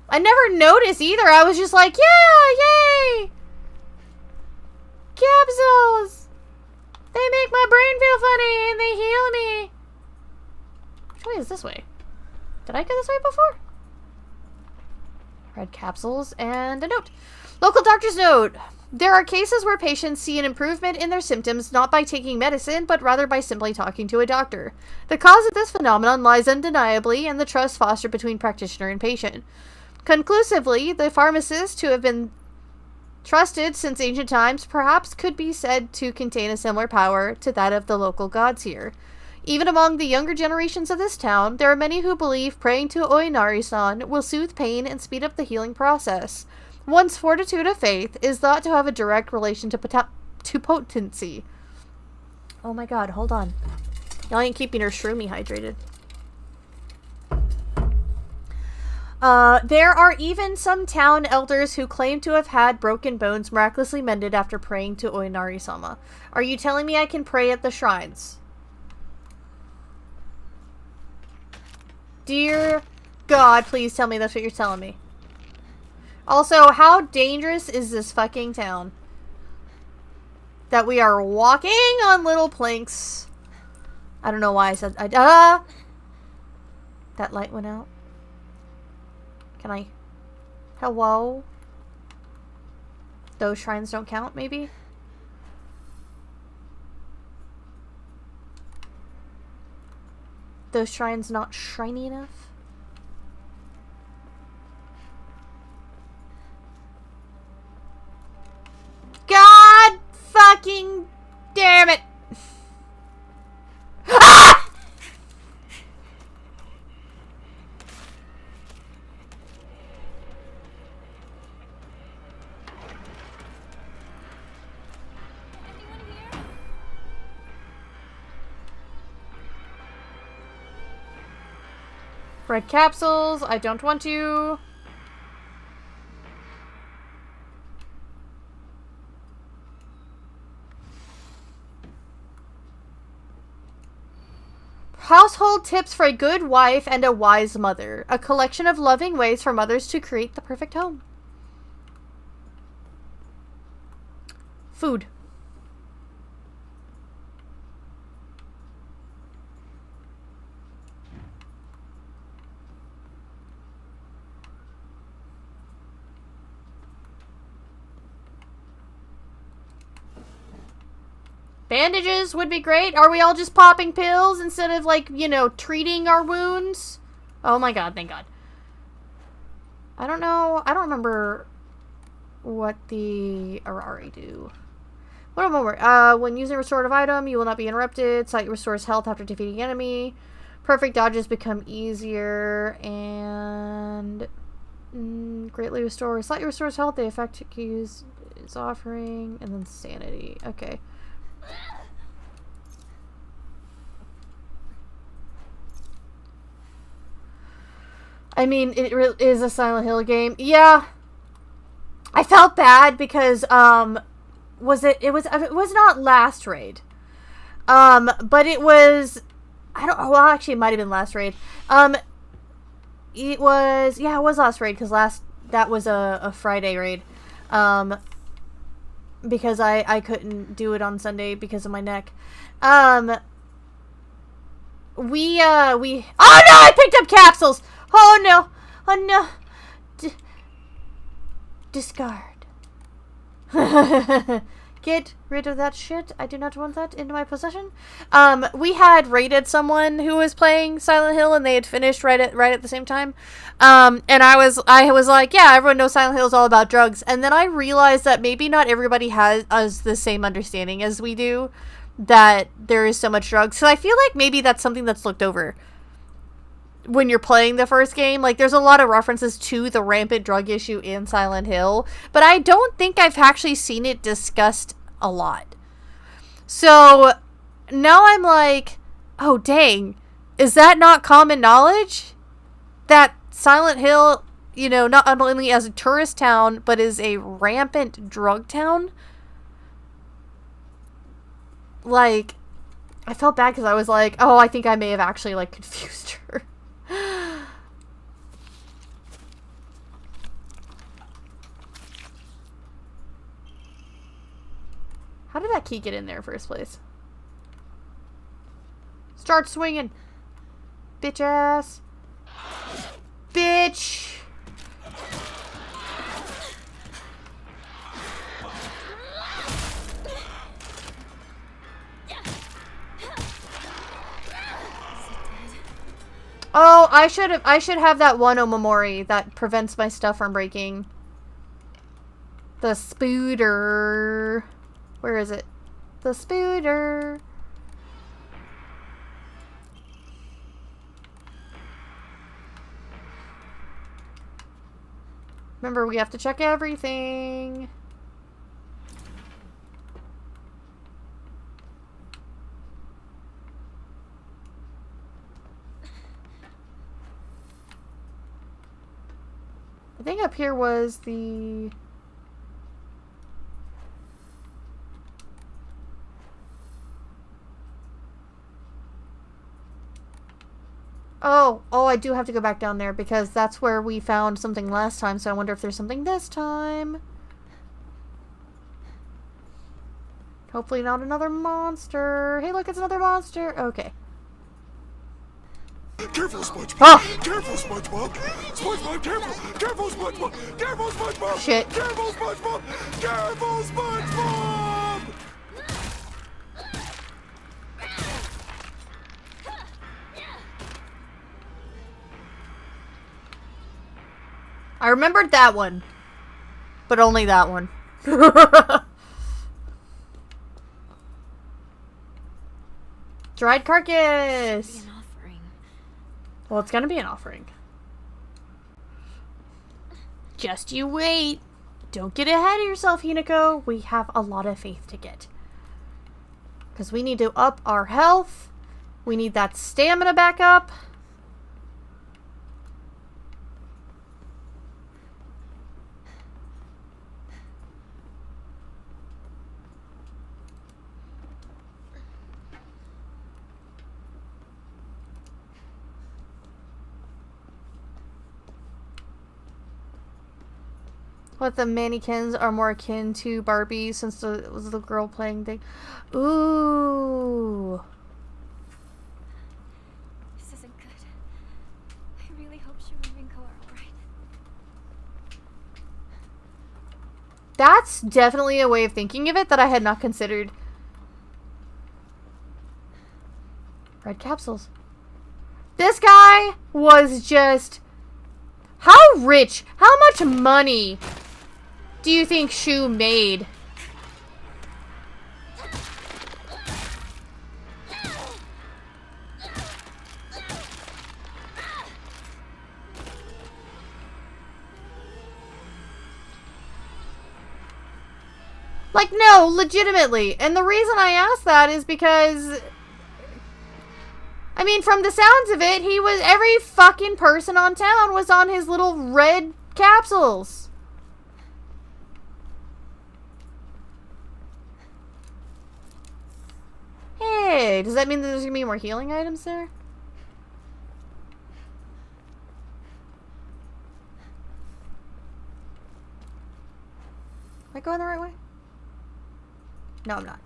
S3: I never noticed either. I was just like, yeah, yay! Capsules! They make my brain feel funny and they heal me. Which way is this way? Did I go this way before? Red capsules and a note. Local doctor's note. There are cases where patients see an improvement in their symptoms not by taking medicine, but rather by simply talking to a doctor. The cause of this phenomenon lies undeniably in the trust fostered between practitioner and patient. Conclusively, the pharmacists who have been trusted since ancient times perhaps could be said to contain a similar power to that of the local gods here. Even among the younger generations of this town, there are many who believe praying to Oinari-san will soothe pain and speed up the healing process. One's fortitude of faith is thought to have a direct relation to potency. Oh my god, hold on. Y'all ain't keeping her shroomy hydrated. There are even some town elders who claim to have had broken bones miraculously mended after praying to Oinari-sama. Are you telling me I can pray at the shrines? Dear God, please tell me that's what you're telling me. Also, how dangerous is this fucking town? That we are walking on little planks. I don't know why I said... That light went out. Can I... Hello? Those shrines don't count, maybe? Those shrines not shiny enough? God fucking damn it! Ah! Red capsules, I don't want to. Household tips for a good wife and a wise mother. A collection of loving ways for mothers to create the perfect home. Food. Bandages would be great. Are we all just popping pills instead of, like, you know, treating our wounds? Oh my god, thank god. I don't know. I don't remember what the F-rIday do. What more? When using a restorative item, you will not be interrupted. Sight restores health after defeating enemy. Perfect dodges become easier. And... greatly restores. Slightly restores health. The effect is offering. And then sanity. Okay. I mean, it is a Silent Hill game. Yeah. I felt bad because, it was not last raid. But it was, well, actually, it might have been last raid. It was last raid, because that was a F-rIday raid. Because I couldn't do it on Sunday because of my neck. Oh no, I picked up capsules! Oh no! Oh no! Discard. Get rid of that shit. I do not want that in my possession. We had raided someone who was playing Silent Hill and they had finished right at the same time. And I was like, yeah, everyone knows Silent Hill is all about drugs. And then I realized that maybe not everybody has the same understanding as we do, that there is so much drugs. So I feel like maybe that's something that's looked over when you're playing the first game. Like, there's a lot of references to the rampant drug issue in Silent Hill, but I don't think I've actually seen it discussed a lot. So now I'm like, oh dang, is that not common knowledge? That Silent Hill, you know, not only as a tourist town, but is a rampant drug town? Like, I felt bad because I was like, oh, I think I may have actually, like, confused her. How did that key get in there in first place? Start swinging. Bitch ass. Bitch. Oh, I should have that one Omamori that prevents my stuff from breaking. The spooter. Where is it? The spooter. Remember, we have to check everything. I think up here was the... Oh, I do have to go back down there because that's where we found something last time, so I wonder if there's something this time. Hopefully not another monster. Hey, look, it's another monster. Okay.
S6: Careful, SpongeBob!
S3: Oh!
S6: Careful, SpongeBob! SpongeBob, careful! Careful, SpongeBob! Careful, SpongeBob!
S3: Shit.
S6: Careful, SpongeBob! Careful, SpongeBob!
S3: I remembered that one. But only that one. Dried carcass! Well, it's gonna be an offering. Just you wait. Don't get ahead of yourself, Hinako. We have a lot of faith to get. Because we need to up our health. We need that stamina back up. What, the mannequins are more akin to Barbie since it was the girl playing thing. Ooh.
S4: This isn't good. I really hope Shu and Rinko are alright.
S3: That's definitely a way of thinking of it that I had not considered. Red capsules. This guy was just... How rich? How much money do you think Shu made? Like, no, legitimately. And the reason I ask that is because... I mean, from the sounds of it, every fucking person on town was on his little red capsules. Hey, does that mean that there's gonna be more healing items there? Am I going the right way? No, I'm not.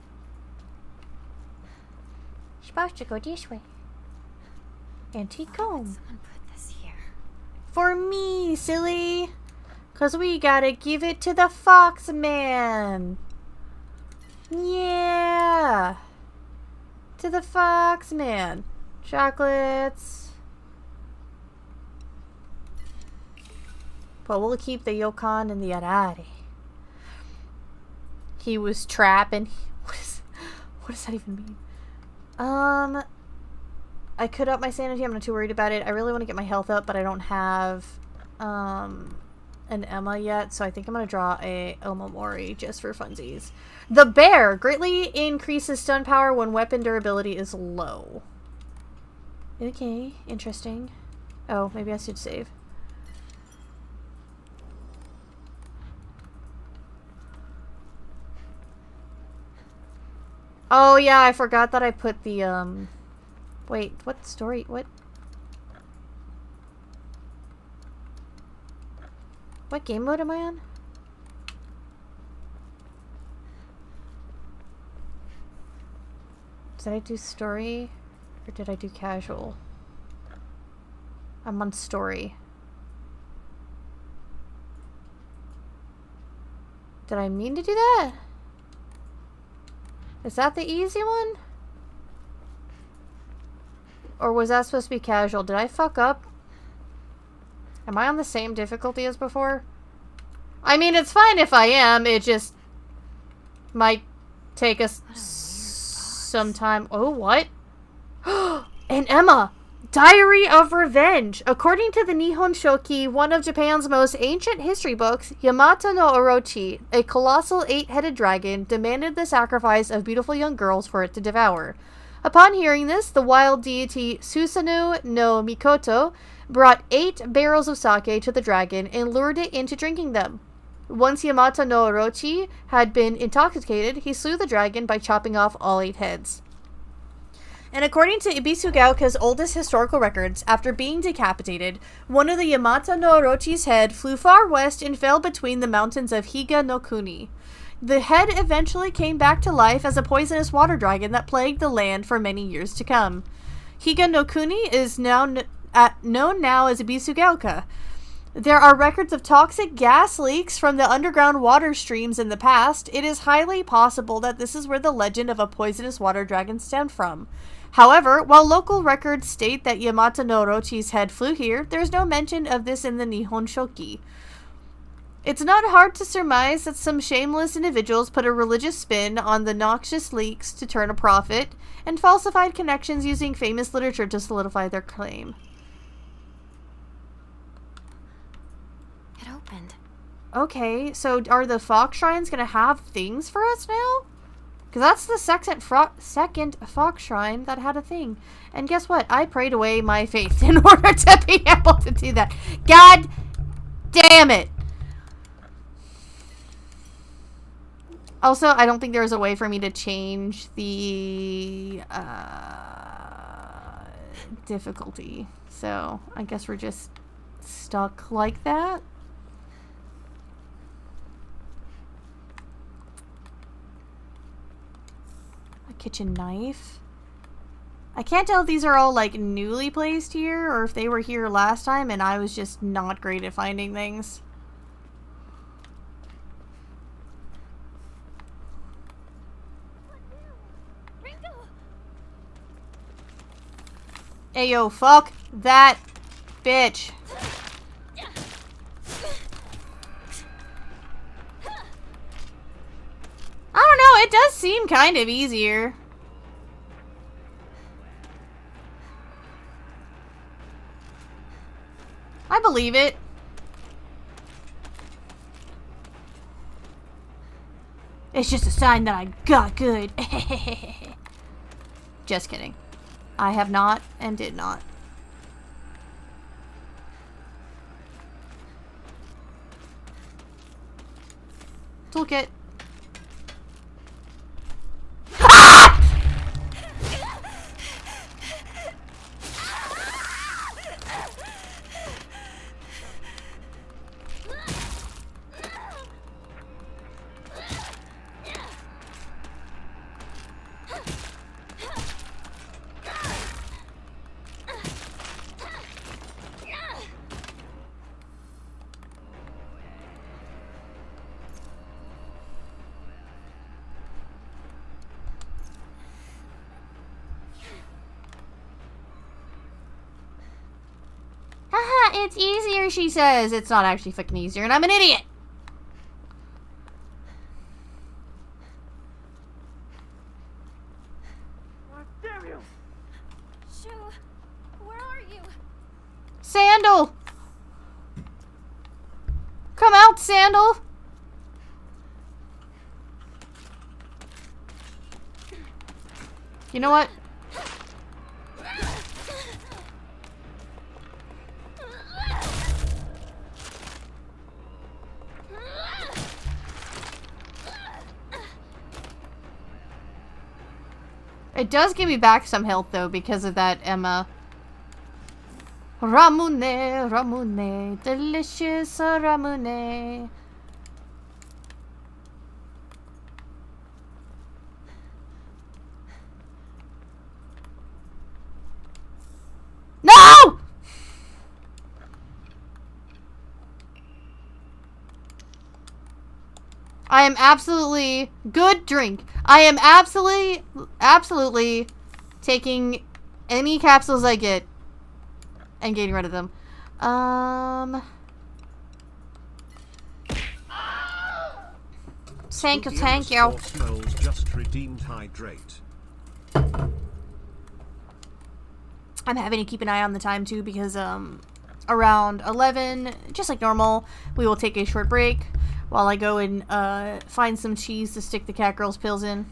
S3: Supposed to go this way. Antique comb.
S4: Someone put this here.
S3: For me, silly. 'Cause we gotta give it to the fox man. Yeah. To the fox man. Chocolates. But we'll keep the Yokon and the Arari. He was trapping. What does that even mean? I could up my sanity. I'm not too worried about it. I really want to get my health up, but I don't have an Emma yet, so I think I'm going to draw a Omamori just for funsies. The bear greatly increases stun power when weapon durability is low. Okay, interesting. Oh, maybe I should save. Oh yeah, I forgot that I put the wait, what story? What game mode am I on? Did I do story or did I do casual? I'm on story. Did I mean to do that? Is that the easy one? Or was that supposed to be casual? Did I fuck up? Am I on the same difficulty as before? I mean, it's fine if I am. It just might take us some time. Oh, what? And Emma! Diary of Revenge! According to the Nihon Shoki, one of Japan's most ancient history books, Yamato no Orochi, a colossal 8-headed dragon, demanded the sacrifice of beautiful young girls for it to devour. Upon hearing this, the wild deity Susanoo no Mikoto brought 8 barrels of sake to the dragon and lured it into drinking them. Once Yamato no Orochi had been intoxicated, he slew the dragon by chopping off all 8 heads. And according to Ibisugaoka's oldest historical records, after being decapitated, one of the Yamato no Orochi's head flew far west and fell between the mountains of Higa no Kuni. The head eventually came back to life as a poisonous water dragon that plagued the land for many years to come. Higa no Kuni is known now as Ibisugaoka. There are records of toxic gas leaks from the underground water streams in the past. It is highly possible that this is where the legend of a poisonous water dragon stemmed from. However, while local records state that Yamato no Orochi's head flew here, there's no mention of this in the Nihon Shoki. It's not hard to surmise that some shameless individuals put a religious spin on the noxious leaks to turn a profit, and falsified connections using famous literature to solidify their claim.
S4: It opened.
S3: Okay, so are the fox shrines gonna have things for us now? Because that's the second fox shrine that had a thing. And guess what? I prayed away my faith in order to be able to do that. God damn it! Also, I don't think there's a way for me to change the difficulty. So, I guess we're just stuck like that. A kitchen knife. I can't tell if these are all like newly placed here or if they were here last time and I was just not great at finding things. Hey yo, fuck that bitch. I don't know, it does seem kind of easier. I believe it. It's just a sign that I got good. Just kidding. I have not and did not. Toolkit. It's easier, she says. It's not actually fucking easier, and I'm an idiot.
S7: Damn you! Shoo, where are you?
S3: Sandal! Come out, Sandal! You know what? It does give me back some health, though, because of that Emma. Ramune, Ramune, delicious Ramune. No! I am absolutely taking any capsules I get and getting rid of them. Thank you.
S5: Smells just redeemed hydrate.
S3: I'm having to keep an eye on the time too because around 11, just like normal, we will take a short break while I go and find some cheese to stick the cat girl's pills in.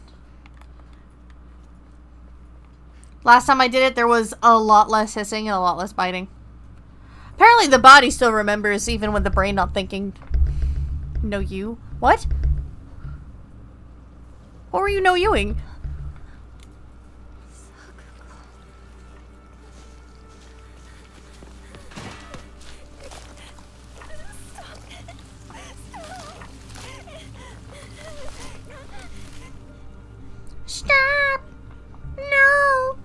S3: Last time I did it, there was a lot less hissing and a lot less biting. Apparently the body still remembers even with the brain not thinking. No you? What? What were you no-youing? Stop! No!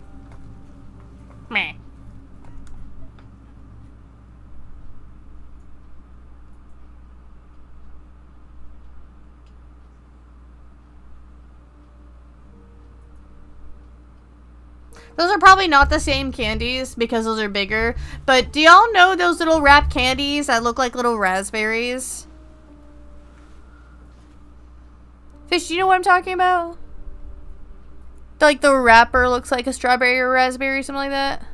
S3: Meh. Those are probably not the same candies because those are bigger. But do y'all know those little wrap candies that look like little raspberries? Fish, do you know what I'm talking about? Like the wrapper looks like a strawberry or raspberry, something like that.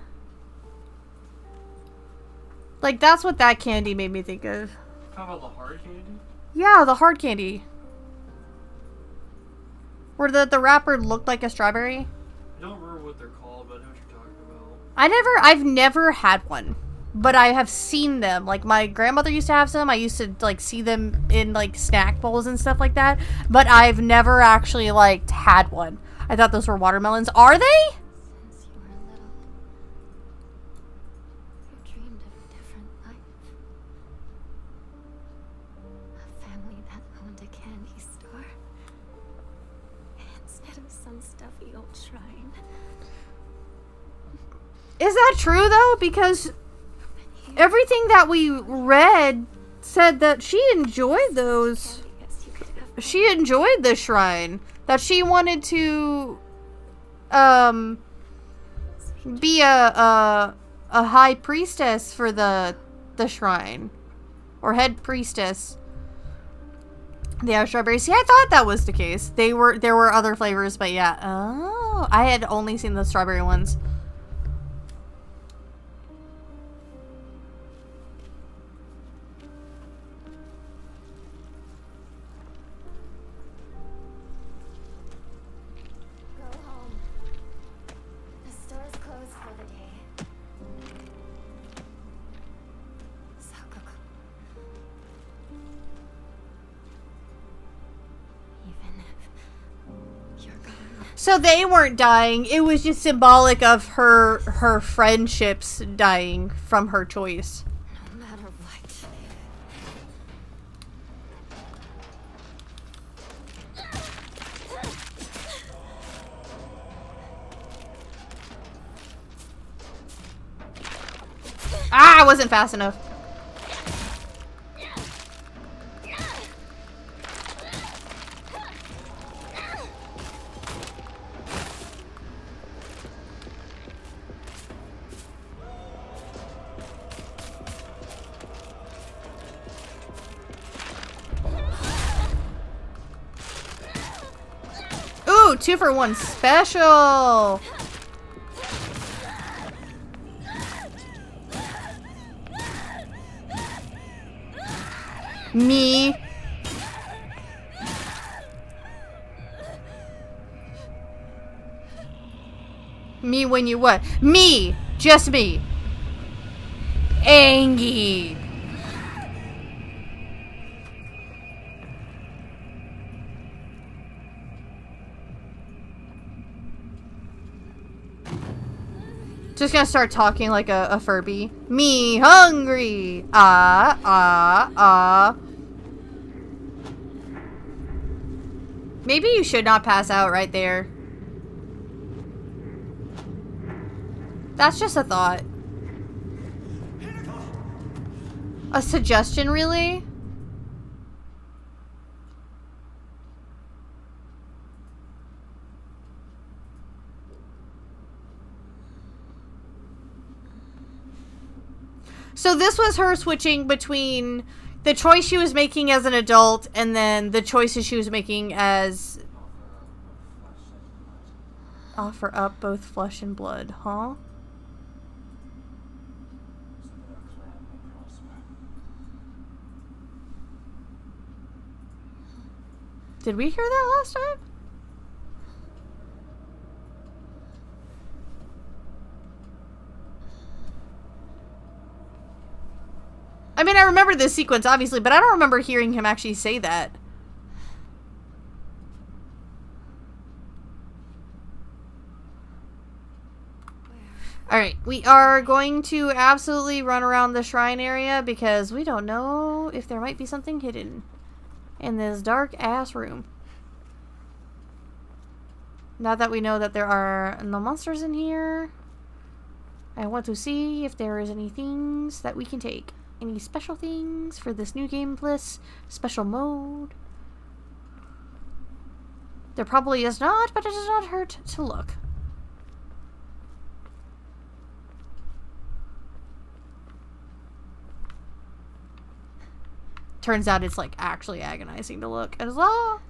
S3: Like that's what that candy made me think of.
S10: Talking about the hard candy?
S3: Yeah, the hard candy. Where the wrapper looked like a strawberry.
S10: I don't remember what they're called, but I know what you're talking about.
S3: I've never had one, but I have seen them. Like my grandmother used to have some. I used to like see them in like snack bowls and stuff like that, but I've never actually like had one. I thought those were watermelons. Are they?
S9: Since you were little, you dreamed of a different life. A family that owned a candy store. Instead of some stuffy old shrine.
S3: Is that true though? Because everything that we read said that she enjoyed those. She enjoyed the shrine. That she wanted to be a high priestess for the shrine, or head priestess. The strawberries. Yeah, I thought that was the case. There were other flavors, but yeah. Oh, I had only seen the strawberry ones.
S9: Go home. The store's closed for the day. Sakuko. Even if you're gone.
S3: So they weren't dying. It was just symbolic of her friendships dying from her choice.
S9: No matter what.
S3: Ah, I wasn't fast enough. Ooh, 2 for 1 special. Me. Me when you what? Me! Just me. Angie. Just gonna start talking like a Furby. Me hungry. Maybe you should not pass out right there. That's just a thought. A suggestion, really? this was her switching between the choice she was making as an adult and then the choices she was making as... Offer up both flesh and blood, huh? Did we hear that last time? I mean, I remember this sequence, obviously, but I don't remember hearing him actually say that. Alright, we are going to absolutely run around the shrine area because we don't know if there might be something hidden in this dark-ass room. Now that we know that there are no monsters in here, I want to see if there is any things that we can take. Any special things for this new game plus special mode? There probably is not, but it does not hurt to look. Turns out it's like actually agonizing to look as well.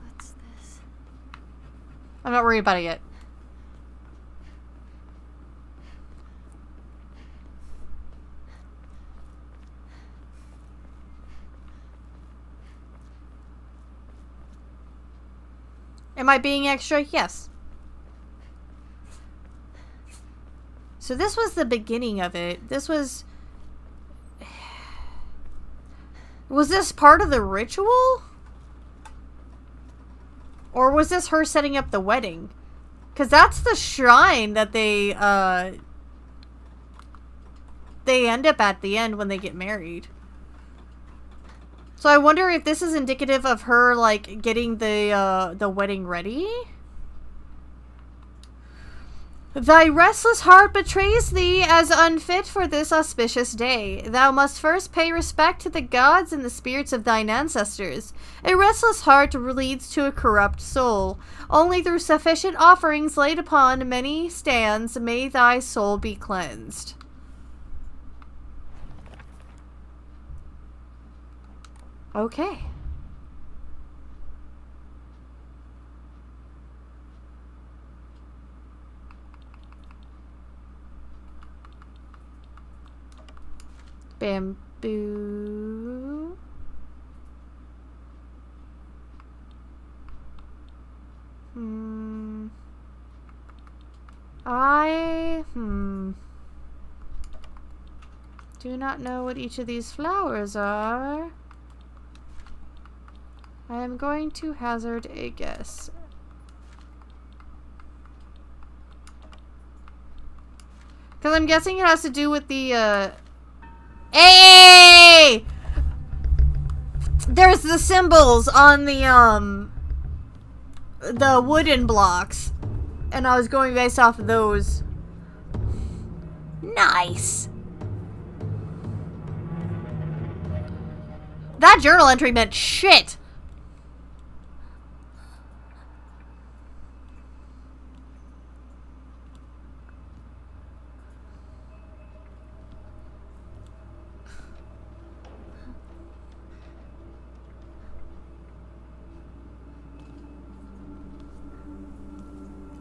S4: What's this?
S3: I'm not worried about it yet. Am I being extra? Yes. So this was the beginning of it. This was... Was this part of the ritual? Or was this her setting up the wedding? Because that's the shrine that they end up at the end when they get married. So I wonder if this is indicative of her, like, getting the wedding ready? Thy restless heart betrays thee as unfit for this auspicious day. Thou must first pay respect to the gods and the spirits of thine ancestors. A restless heart leads to a corrupt soul. Only through sufficient offerings laid upon many stands may thy soul be cleansed. Okay. Bamboo. Do not know what each of these flowers are. I am going to hazard a guess. Because I'm guessing it has to do with the, Hey! There's the symbols on the wooden blocks. And I was going based off of those. Nice! That journal entry meant shit!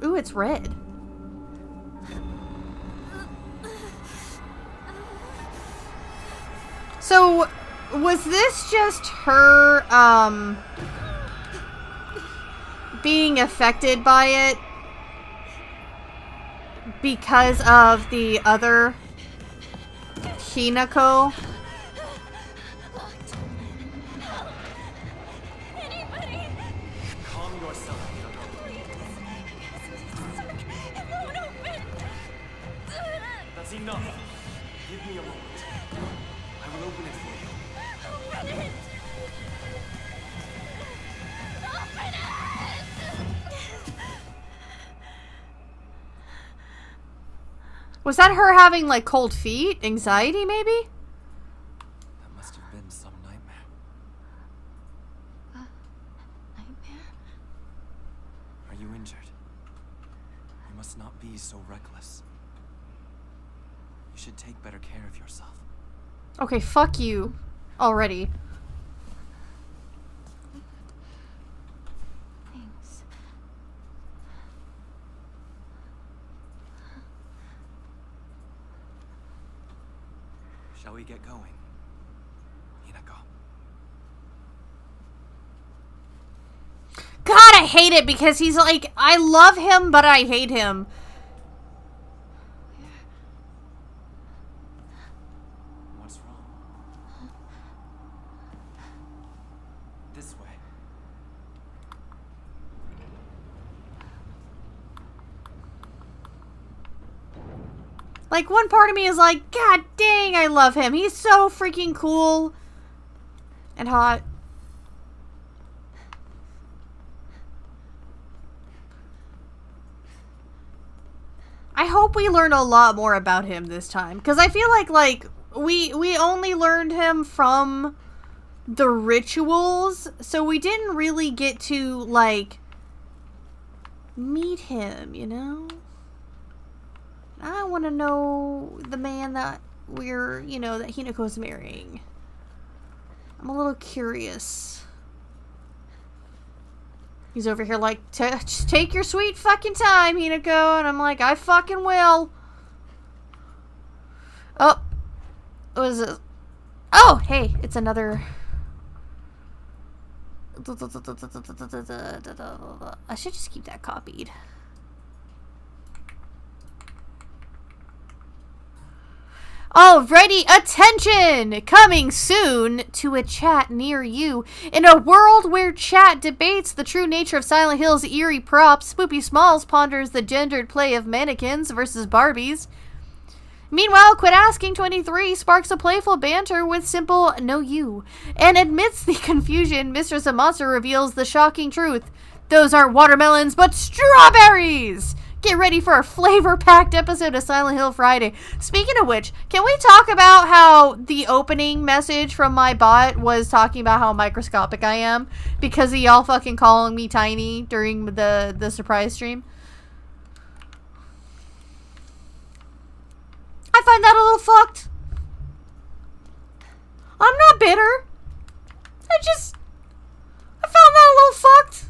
S3: Ooh, it's red. So, was this just her, being affected by it because of the other Hinako?
S10: Enough. Give me a moment. I will open it for you. Open it! Open it!
S3: Was that her having, like, cold feet? Anxiety, maybe?
S8: That must have been some nightmare.
S4: Nightmare?
S8: you injured? You must not be so reckless. You should take better care of yourself.
S3: Okay, fuck you. Already.
S9: Thanks.
S8: Shall we get going? Hinako.
S3: God, I hate it because he's like, I love him, but I hate him.
S8: What's wrong? This way.
S3: Like, one part of me is like, God dang, I love him. He's so freaking cool and hot. I hope we learn a lot more about him this time, because I feel like we only learned him from the rituals, so we didn't really get to like meet him, you know? I want to know the man that we're, you know, that Hinako's marrying. I'm a little curious. He's over here like, just take your sweet fucking time, Hinako. And I'm like, I fucking will. Oh. What is this? Oh, hey. It's another... I should just keep that copied. Alrighty, attention! Coming soon to a chat near you. In a world where chat debates the true nature of Silent Hill's eerie props, Spoopy Smalls ponders the gendered play of mannequins versus Barbies. Meanwhile, Quit Asking 23 sparks a playful banter with simple "No you," and amidst the confusion, Mistress of Monster reveals the shocking truth. Those aren't watermelons, but strawberries! Get ready for a flavor-packed episode of Silent Hill Friday. Speaking of which, can we talk about how the opening message from my bot was talking about how microscopic I am because of y'all fucking calling me tiny during the surprise stream? I find that a little fucked. I'm not bitter. I found that a little fucked.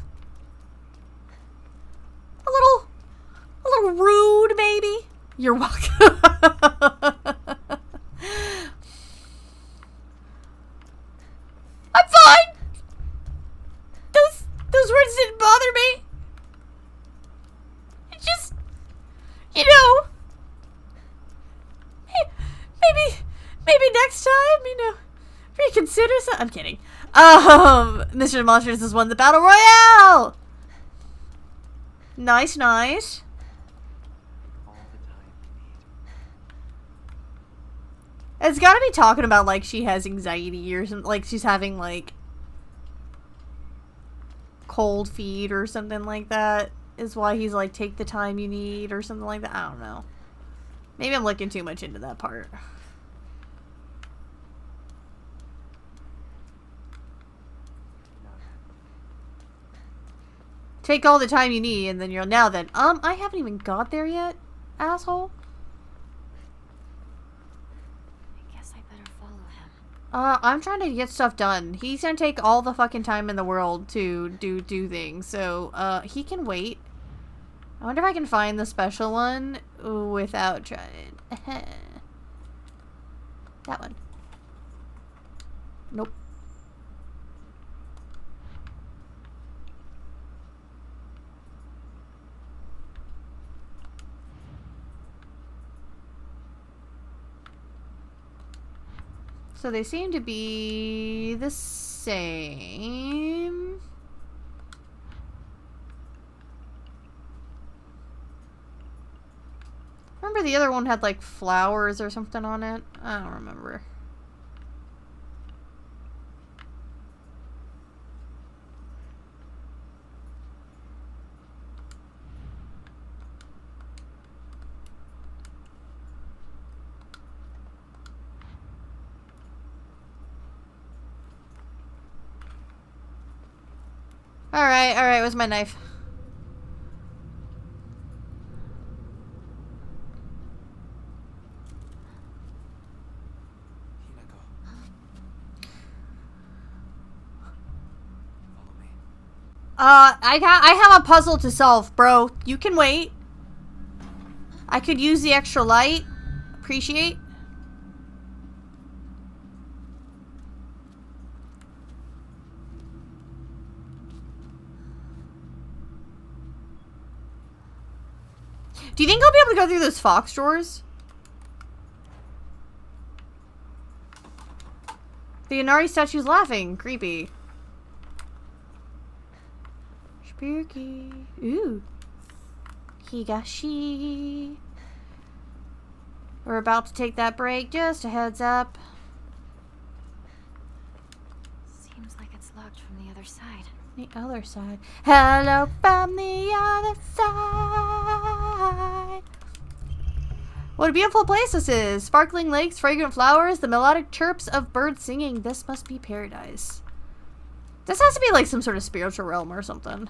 S3: A little rude, maybe. You're welcome. I'm fine. Those words didn't bother me. It just, you know, maybe next time, you know, reconsider some. I'm kidding. Mr. Monsters has won the Battle Royale. Nice, nice. It's gotta be talking about, like, she has anxiety or something. Like, she's having, like, cold feet or something like that. Is why he's like, take the time you need or something like that. I don't know. Maybe I'm looking too much into that part. Take all the time you need, and then you're now then. I haven't even got there yet, asshole.
S9: I guess I better follow him.
S3: I'm trying to get stuff done. He's gonna take all the fucking time in the world to do things, so he can wait. I wonder if I can find the special one without trying. That one. Nope. So they seem to be the same. Remember the other one had like flowers or something on it? I don't remember. Alright, where's my knife? I have a puzzle to solve, bro. You can wait. I could use the extra light. Appreciate. Do you think I'll be able to go through those fox drawers? The Inari statue's laughing. Creepy. Spooky. Ooh. Higashi. We're about to take that break. Just a heads up.
S9: Seems like it's locked from the other side.
S3: The other side. Hello from the other side. What a beautiful place this is. Sparkling lakes, fragrant flowers, the melodic chirps of birds singing. This must be paradise. This has to be like some sort of spiritual realm or something.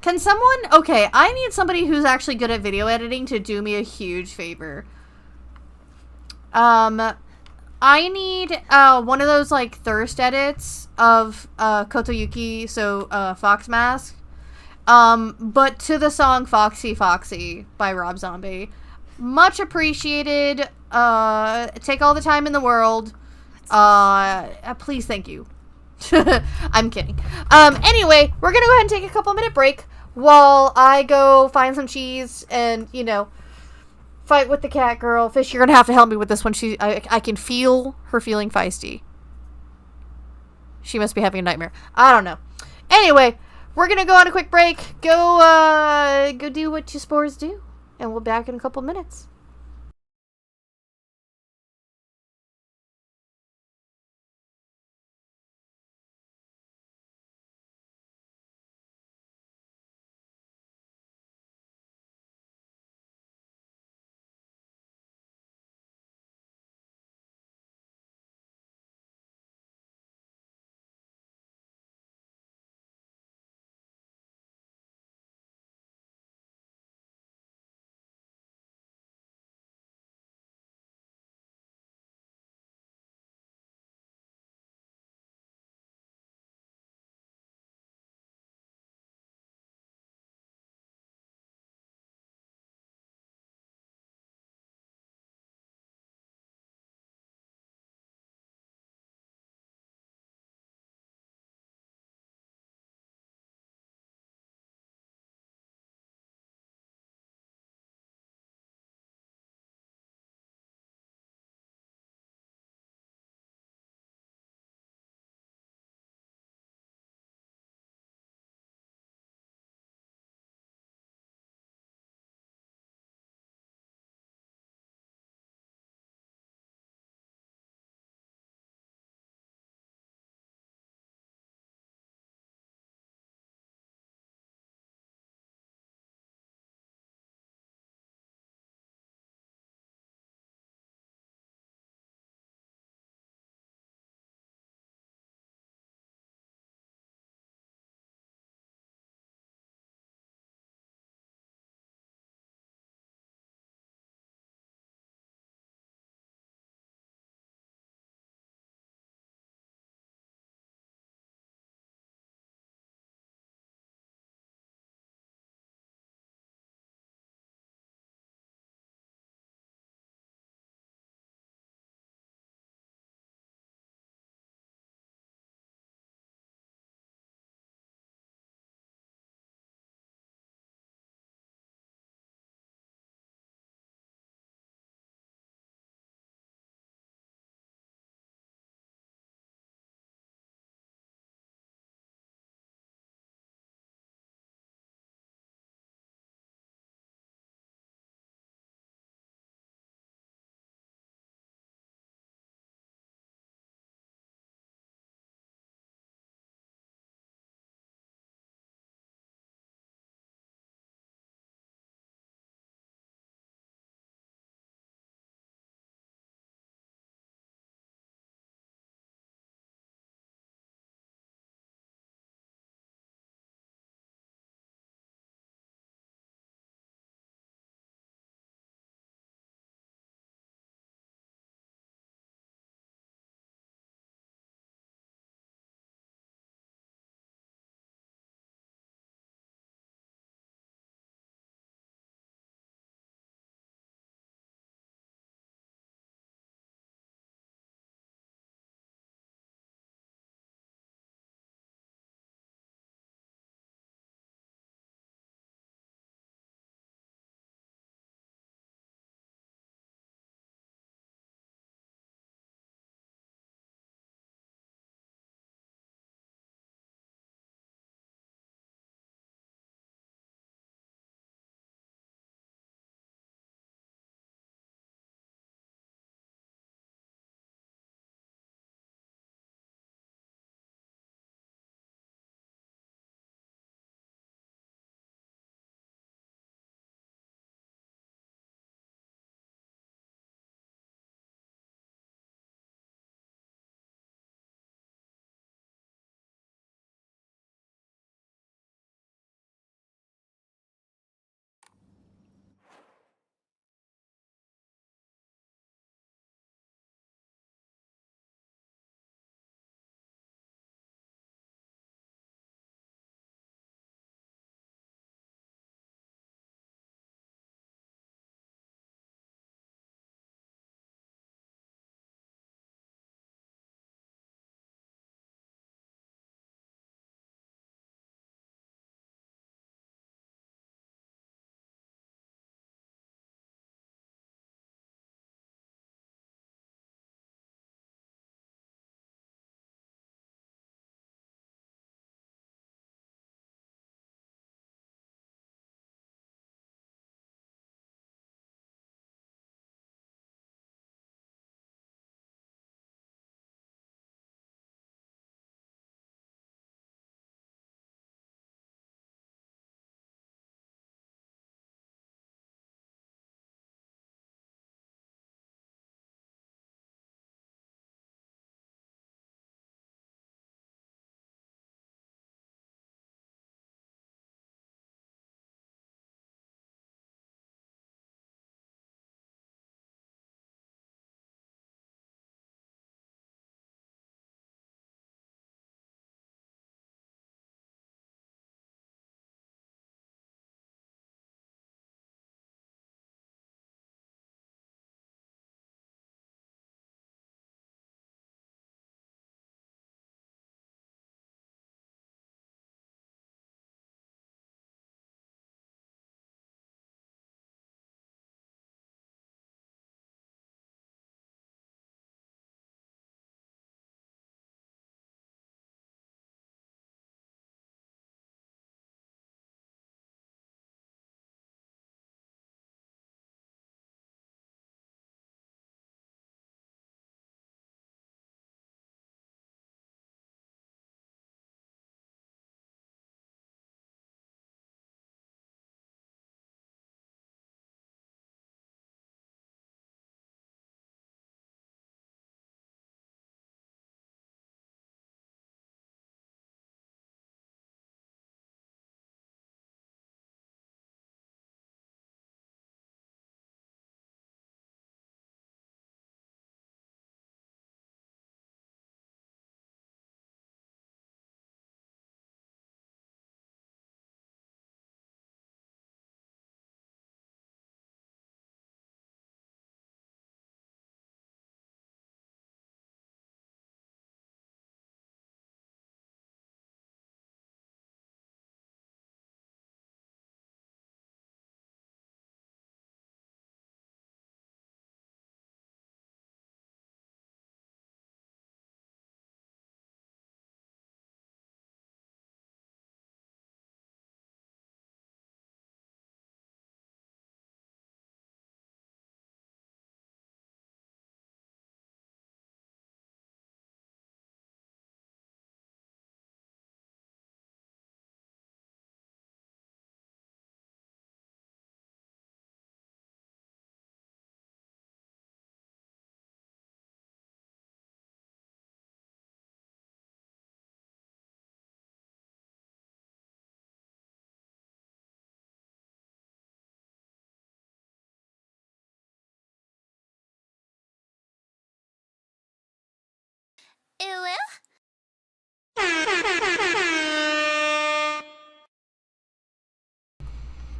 S3: Can someone... Okay, I need somebody who's actually good at video editing to do me a huge favor. I need one of those like thirst edits of Kotoyuki, so Fox Mask. But to the song Foxy Foxy by Rob Zombie. Much appreciated. Take all the time in the world. Please, thank you. I'm kidding. Anyway, we're gonna go ahead and take a couple-minute break while I go find some cheese and, you know, fight with the cat girl. Fish, you're gonna have to help me with this one. I can feel her feeling feisty. She must be having a nightmare. I don't know. Anyway, we're gonna go on a quick break. Go do what you spores do, and we'll be back in a couple minutes.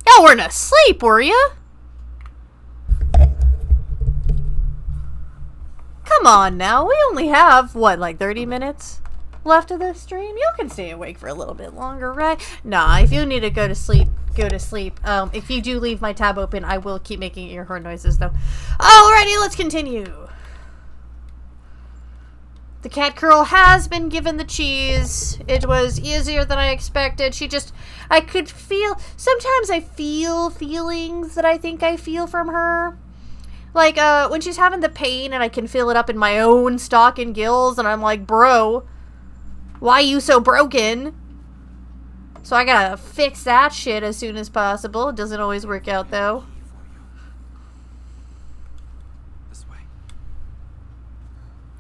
S3: Y'all weren't asleep, were ya? Come on now, we only have, what, like 30 minutes left of this stream? You can stay awake for a little bit longer, right? Nah, if you need to go to sleep, go to sleep. If you do leave my tab open, I will keep making ear horn noises, though. Alrighty, let's continue. The cat girl has been given the cheese. It was easier than I expected. I could feel, sometimes I feel feelings that I think I feel from her. Like, when she's having the pain and I can feel it up in my own stalk and gills, and I'm like, bro, why you so broken? So I gotta fix that shit as soon as possible. It doesn't always work out, though.
S8: This way.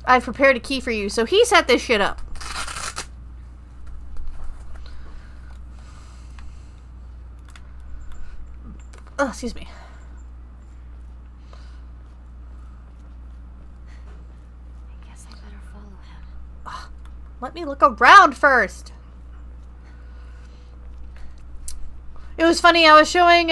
S3: I've prepared a key for you, so he set this shit up. Oh, excuse me.
S9: I guess I better follow him.
S3: Oh, let me look around first. It was funny, I was showing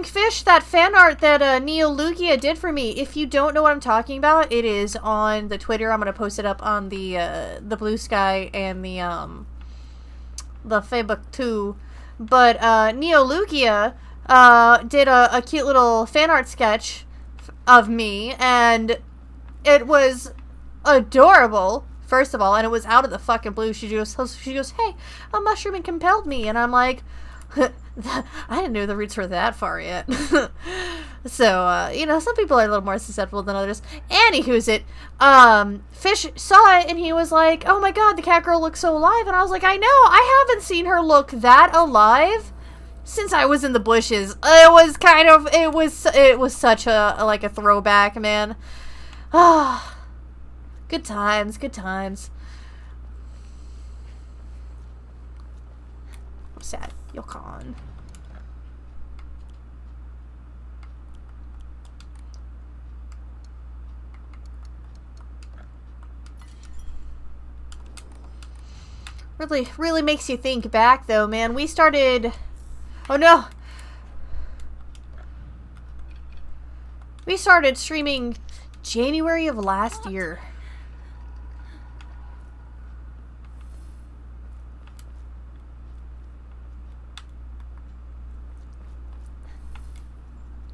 S3: Fish that fan art that Neo Lugia did for me. If you don't know what I'm talking about, it is on the Twitter. I'm gonna post it up on the Blue Sky and the Facebook too. But Neo Lugia did a cute little fan art sketch of me, and it was adorable. First of all, and it was out of the fucking blue. She goes, hey, a mushroom compelled me. And I'm like, I didn't know the roots were that far yet. So, you know, some people are a little more susceptible than others. Anywho's it, Fish saw it and he was like, oh my god, the cat girl looks so alive. And I was like, I know, I haven't seen her look that alive since I was in the bushes. It was kind of, it was such like a throwback, man. Ah. Good times, good times. I'm sad. Yokon. Really makes you think back, though, man. We started... Oh, no! We started streaming January of last year.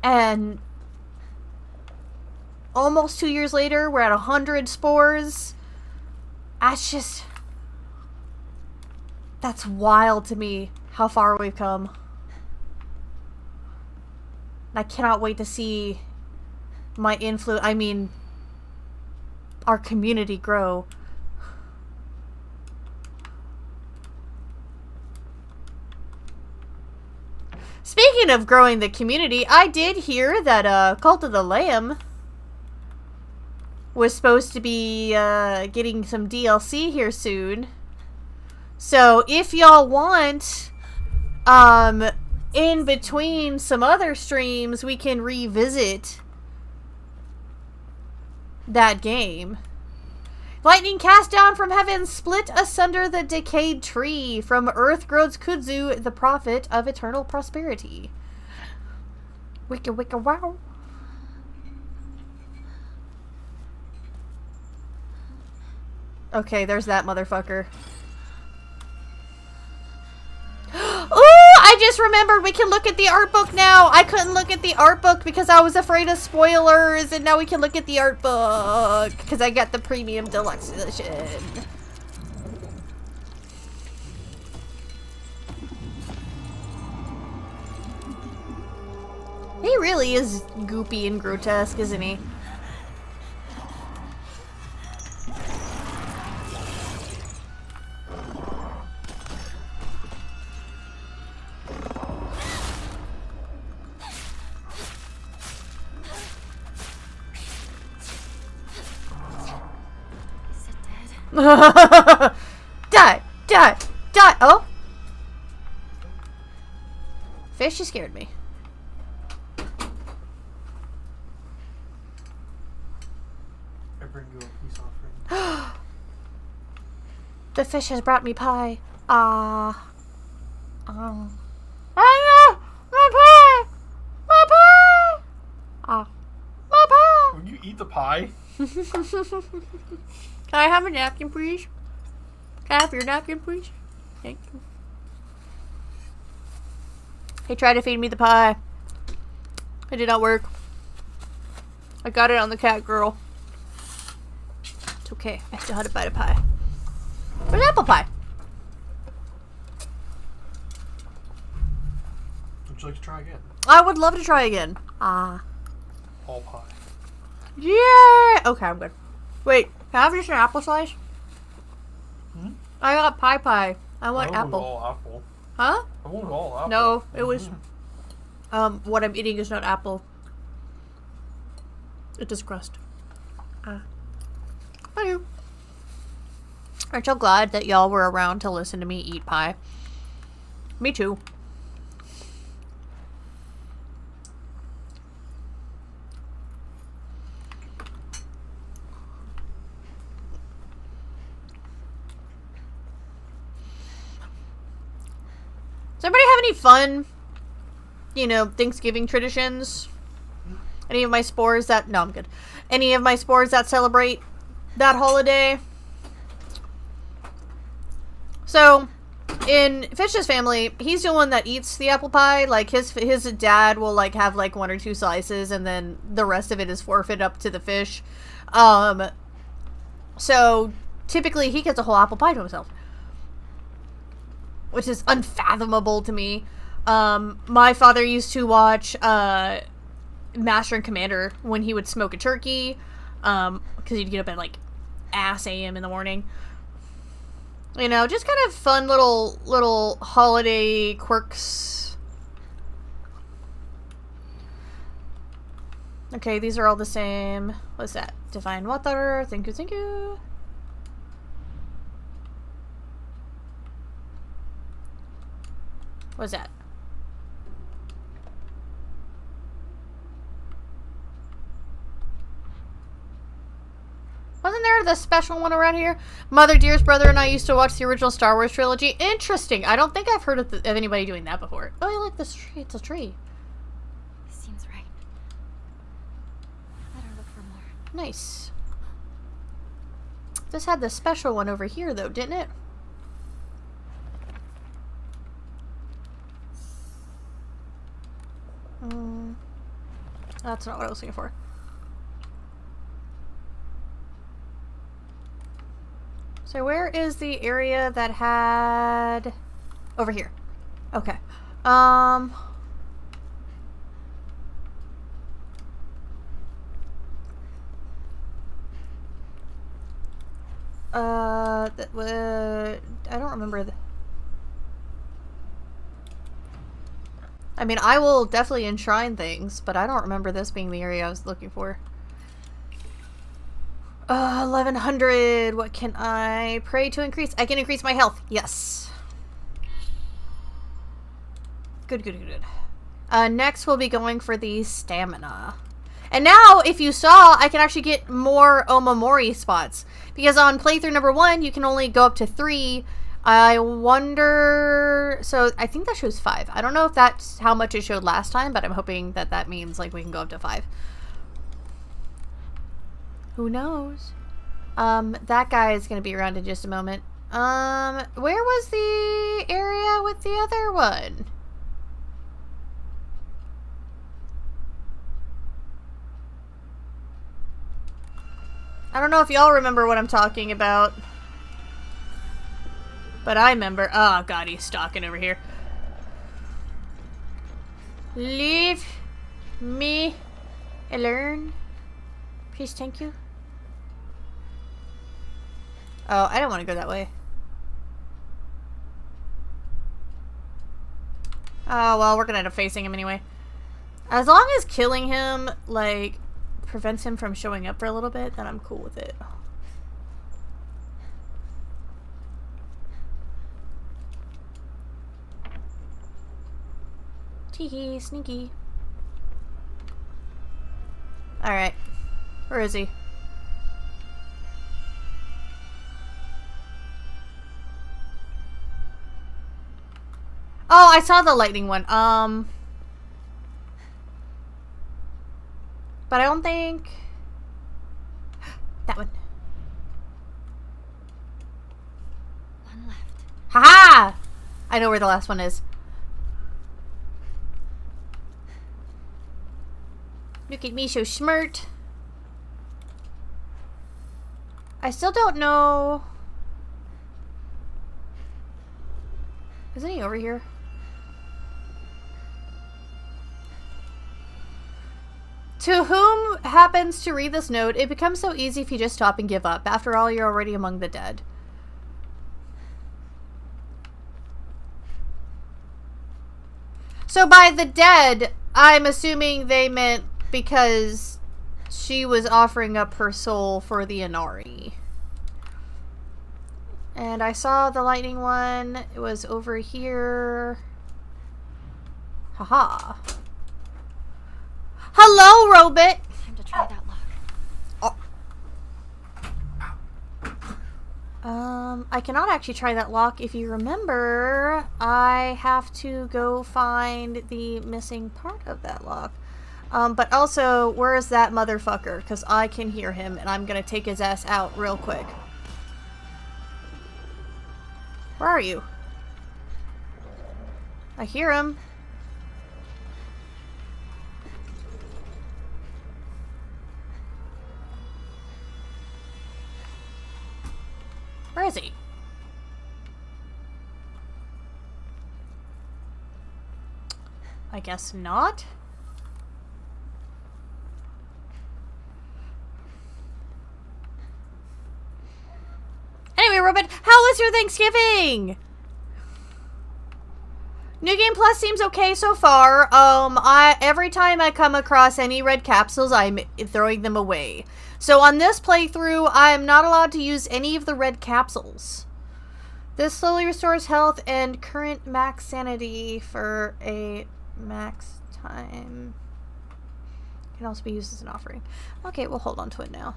S3: And almost 2 years later, we're at 100 spores. That's just... That's wild to me, how far we've come. And I cannot wait to see my influence, I mean, our community grow. Speaking of growing the community, I did hear that Cult of the Lamb was supposed to be getting some DLC here soon. So if y'all want, in between some other streams, we can revisit that game. Lightning cast down from heaven, split asunder the decayed tree. From earth grows Kudzu, the prophet of eternal prosperity. Wicca wicca wow. Okay, there's that motherfucker. Ooh, I just remembered we can look at the art book now. I couldn't look at the art book because I was afraid of spoilers, and now we can look at the art book because I got the premium deluxe edition. He really is goopy and grotesque, isn't he? Die! Die! Die! Oh! Fish, you scared me.
S11: I bring you a peace offering.
S3: The fish has brought me pie. Ah. Ah, my pie! My pie! Ah. My pie!
S11: Will you eat the pie?
S3: Can I have a napkin, please? Can I have your napkin, please? Thank you. He tried to feed me the pie. It did not work. I got it on the cat girl. It's okay. I still had to bite a pie. Where's apple pie?
S11: Would you like to try again?
S3: I would love to try again. Ah.
S11: All pie.
S3: Yeah. Okay, I'm good. Wait, can I have just an apple slice?
S11: Hmm?
S3: I got pie. I want
S11: I
S3: apple.
S11: all apple.
S3: Huh?
S11: I want all apple.
S3: No, it was. What I'm eating is not apple. It is crust. Hello. Aren't y'all glad that y'all were around to listen to me eat pie? Me too. Does anybody have any fun, Thanksgiving traditions? Any of my spores that... No, I'm good. Any of my spores that celebrate that holiday? So, in Fish's family, he's the one that eats the apple pie. Like, his dad will, have, 1 or 2 slices, and then the rest of it is forfeit up to the fish. So, typically, he gets a whole apple pie to himself. Which is unfathomable to me. My father used to watch Master and Commander when he would smoke a turkey, because he'd get up at ass AM in the morning. Just kind of fun little holiday quirks. Okay, these are all the same. What's that? Divine water. Thank you. What's that? Wasn't there the special one around here? Mother Dearest brother and I used to watch the original Star Wars trilogy. Interesting. I don't think I've heard of anybody doing that before. Oh, I like this tree. It's a tree.
S9: Seems right. Better look for more.
S3: Nice. This had the special one over here, though, didn't it? That's not what I was looking for. So where is the area that had... Over here. Okay. I don't remember I mean, I will definitely enshrine things, but I don't remember this being the area I was looking for. 1100. What can I pray to increase? I can increase my health. Yes. Good. Next, we'll be going for the stamina. And now, if you saw, I can actually get more Omamori spots. Because on playthrough number 1, you can only go up to 3. I wonder... So, I think that shows 5. I don't know if that's how much it showed last time, but I'm hoping that that means, we can go up to 5. Who knows? That guy is going to be around in just a moment. Where was the area with the other one? I don't know if y'all remember what I'm talking about. But I remember. Oh, God, he's stalking over here. Leave me alone. Please, thank you. Oh, I don't want to go that way. Oh, well, we're gonna end up facing him anyway. As long as killing him, prevents him from showing up for a little bit, then I'm cool with it. Teehee, sneaky. Alright. Where is he? Oh, I saw the lightning one. But I don't think... That one.
S9: One left.
S3: Haha! I know where the last one is. Look at me so smart. I still don't know... Isn't he over here? To whom happens to read this note, it becomes so easy if you just stop and give up. After all, you're already among the dead. So by the dead, I'm assuming they meant because she was offering up her soul for the Inari. And I saw the lightning one. It was over here. Haha. Hello, Robot!
S9: Time to try that lock.
S3: I cannot actually try that lock. If you remember, I have to go find the missing part of that lock. But also, where is that motherfucker? Because I can hear him, and I'm gonna take his ass out real quick. Where are you? I hear him. Where is he? I guess not. Anyway, Robot, how was your Thanksgiving? New Game Plus seems okay so far. Every time I come across any red capsules, I'm throwing them away. So on this playthrough, I am not allowed to use any of the red capsules. This slowly restores health and current max sanity for a max time. Can also be used as an offering. Okay, we'll hold on to it now.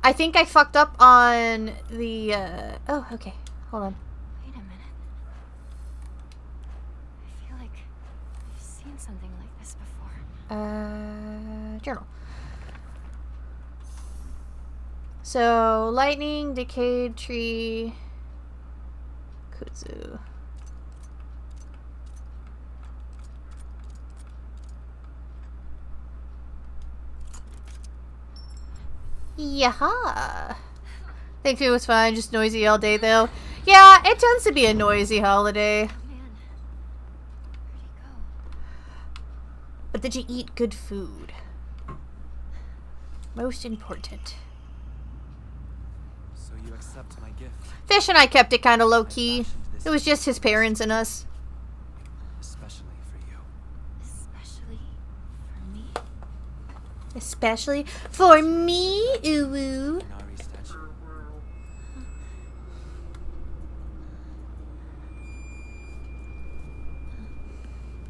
S3: I think I fucked up on the, oh, okay. Hold on.
S9: Wait a minute. I feel like I've seen something like this before.
S3: Journal. So, lightning, decayed tree, kudzu. Yaha! Thanksgiving was fine, just noisy all day though. Yeah, it tends to be a noisy holiday.
S9: Man, where'd he go?
S3: But did you eat good food? Most important.
S8: So you accept my gift,
S3: Fish and I kept it kind of low-key. It was just his parents and us.
S8: especially for you.
S9: Especially for me.
S3: Especially for me, uwu.
S8: Inari statue.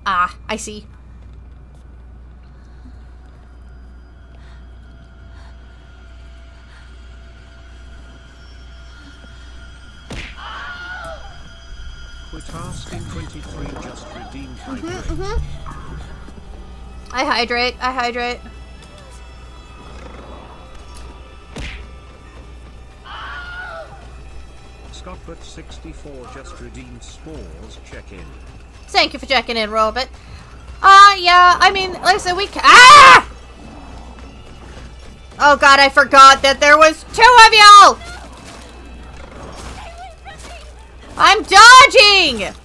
S3: Ah, I see.
S5: Quit asking 23 just redeemed hydrate.
S3: I hydrate. I hydrate.
S5: Scottbert 64 just redeemed spores. Check in.
S3: Thank you for checking in, Robert. Yeah, I mean, like I said, we ah! Oh god, I forgot that there was 2 of y'all! I'm dodging!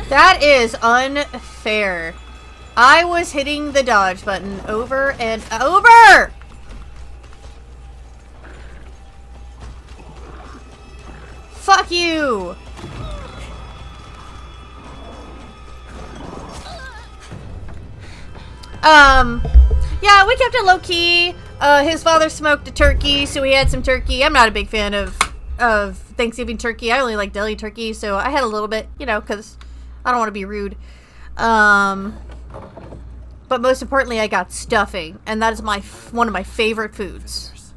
S3: That is unfair. I was hitting the dodge button over and over! Fuck you! Yeah, we kept it low-key. His father smoked a turkey, so we had some turkey. I'm not a big fan of Thanksgiving turkey. I only like deli turkey, so I had a little bit, you know, because I don't want to be rude. But most importantly, I got stuffing, and that is one of my favorite foods.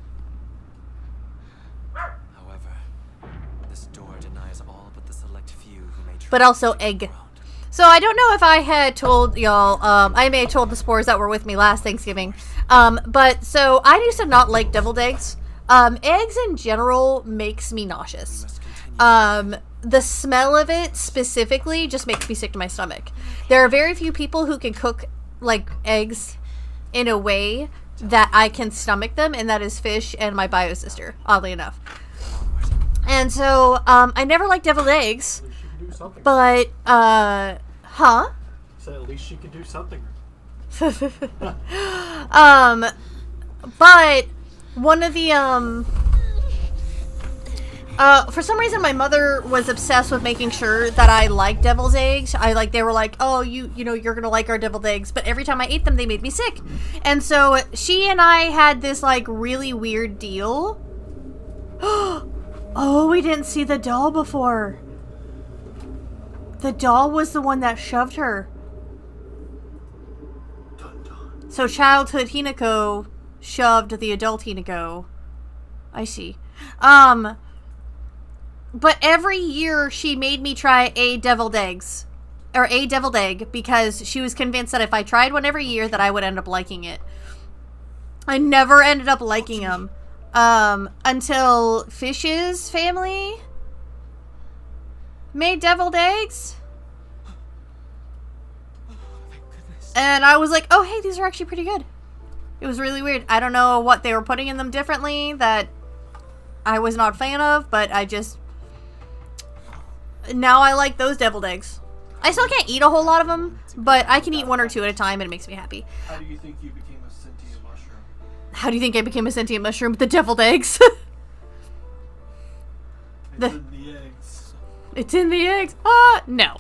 S8: However, this door denies all but the select few who may
S3: But also egg. So I don't know if I had told y'all, I may have told the spores that were with me last Thanksgiving. But so I used to not like deviled eggs. Eggs in general makes me nauseous. The smell of it specifically just makes me sick to my stomach. There are very few people who can cook like eggs in a way that I can stomach them, and that is Fish and my bio sister, oddly enough. And so I never liked deviled eggs, but
S11: So at least she could do something.
S3: But one of the for some reason my mother was obsessed with making sure that I liked deviled eggs. They were like, oh, you know, you're gonna like our deviled eggs, but every time I ate them they made me sick. And so she and I had this like really weird deal. Oh, we didn't see the doll before. The doll was the one that shoved her. So childhood Hinako shoved the adult Hinako. I see. But every year she made me try a deviled egg because she was convinced that if I tried one every year that I would end up liking it. I never ended up liking them. Until Fish's family made deviled eggs. And I was like, oh, hey, these are actually pretty good. It was really weird. I don't know what they were putting in them differently that I was not a fan of, but now I like those deviled eggs. I still can't eat a whole lot of them, but I can eat one or two at a time and it makes me happy.
S11: How do you think you became a sentient mushroom?
S3: How do you think I became a sentient mushroom with the deviled eggs?
S11: It's in the eggs.
S3: It's in the eggs. No.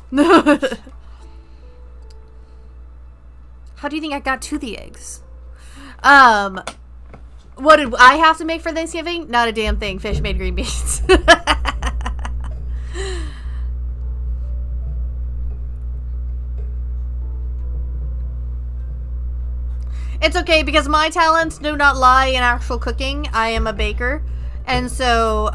S3: How do you think I got to the eggs? What did I have to make for Thanksgiving? Not a damn thing. Fish made green beans. It's okay because my talents do not lie in actual cooking. I am a baker. And so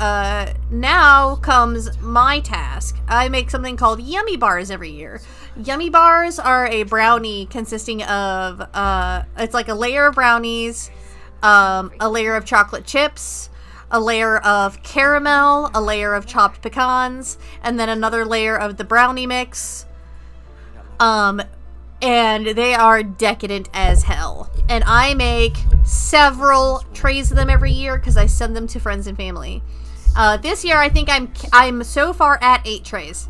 S3: now comes my task. I make something called Yummy Bars every year. Yummy Bars are a brownie consisting of, it's like a layer of brownies, a layer of chocolate chips, a layer of caramel, a layer of chopped pecans, and then another layer of the brownie mix. And they are decadent as hell. And I make several trays of them every year because I send them to friends and family. This year, I think I'm so far at 8 trays.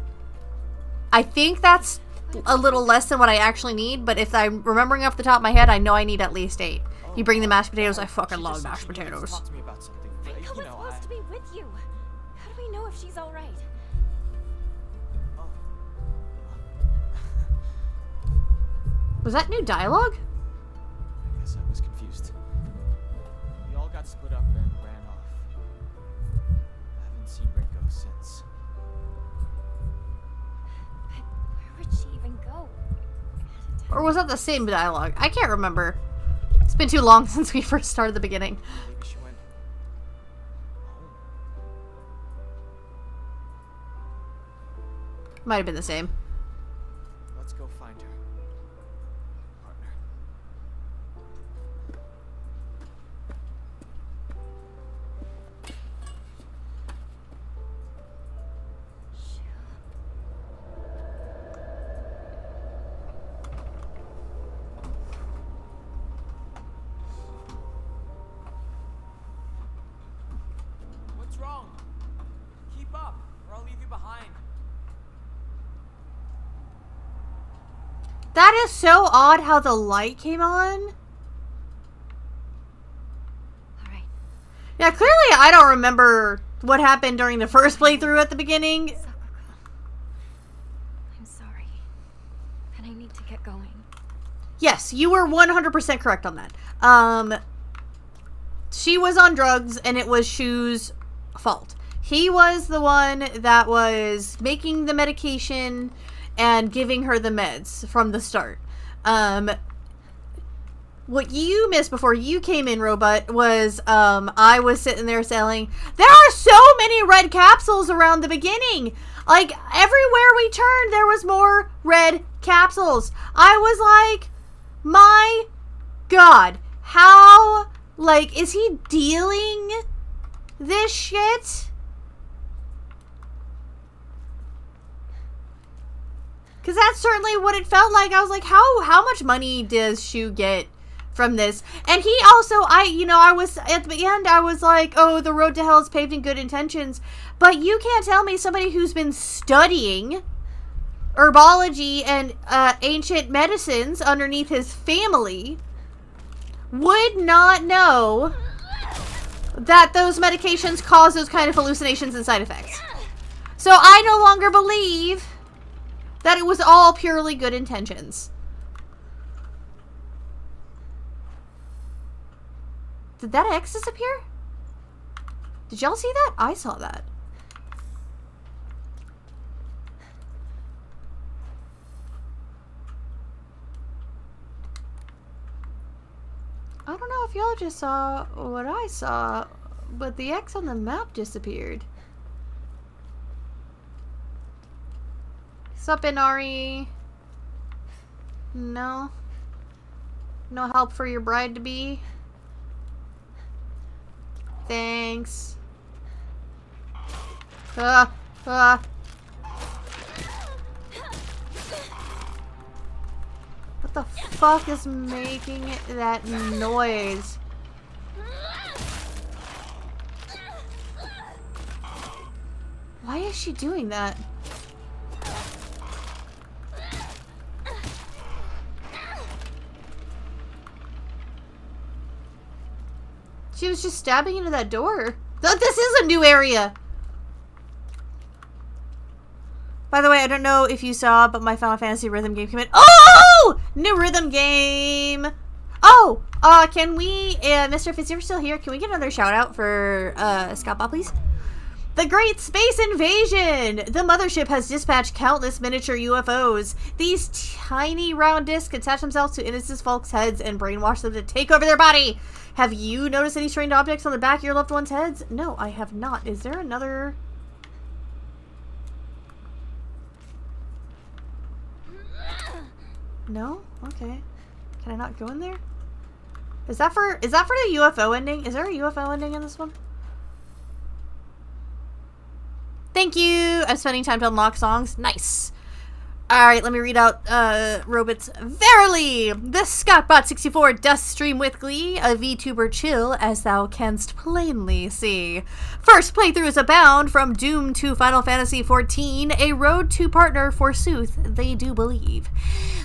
S3: I think that's a little less than what I actually need, but if I'm remembering off the top of my head, I know I need at least 8. You bring the mashed potatoes, I fucking love mashed potatoes.
S4: Rinka was supposed to be with you. How do we know if she's all right?
S3: Was that new dialogue?
S8: I guess I was confused. We all got split up and ran off. I haven't seen Rinko since.
S4: But where would she even go?
S3: Or was that the same dialogue? I can't remember. It's been too long since we first started the beginning.
S8: Maybe she went home.
S3: Might have been the same.
S8: Let's go find her. Partner. What's wrong? Keep up, or I'll leave you behind.
S3: That is so odd how the light came on.
S4: Alright.
S3: Yeah, clearly I don't remember what happened during the first playthrough at the beginning.
S4: I'm sorry. But I need to get going.
S3: Yes, you were 100% correct on that. She was on drugs and it was Shu's fault. He was the one that was making the medication and giving her the meds from the start. what you missed before you came in, Robot, was I was sitting there selling. There are so many red capsules around the beginning. Like, everywhere we turned, there was more red capsules. I was like, my God, how, like, is he dealing this shit? Because that's certainly what it felt like. I was like, how much money does Shu get from this? And he also, I was, at the end, I was like, oh, the road to hell is paved in good intentions. But you can't tell me somebody who's been studying herbology and ancient medicines underneath his family would not know that those medications cause those kind of hallucinations and side effects. So I no longer believe that it was all purely good intentions. Did that X disappear? Did y'all see that? I saw that. I don't know if y'all just saw what I saw, but the X on the map disappeared. Sup, Inari? No? No help for your bride-to-be? Thanks. What the fuck is making that noise? Why is she doing that? She was just stabbing into that door. This is a new area! By the way, I don't know if you saw, but my Final Fantasy rhythm game came in. Oh! New rhythm game! Oh! Can we, Mr. Fitz, you're still here, can we get another shout out for, Scott Bob, please? The Great Space Invasion! The mothership has dispatched countless miniature UFOs. These tiny round discs attach themselves to innocent folks' heads and brainwash them to take over their body. Have you noticed any strange objects on the back of your loved ones' heads? No, I have not. Is there another... No? Okay. Can I not go in there? Is that for the UFO ending? Is there a UFO ending in this one? Thank you! I'm spending time to unlock songs. Nice! Alright, let me read out Robot's Verily! The Scottbot64 doth stream with glee, a VTuber chill, as thou canst plainly see. First playthroughs abound, from Doom to Final Fantasy XIV, a road to partner, forsooth, they do believe.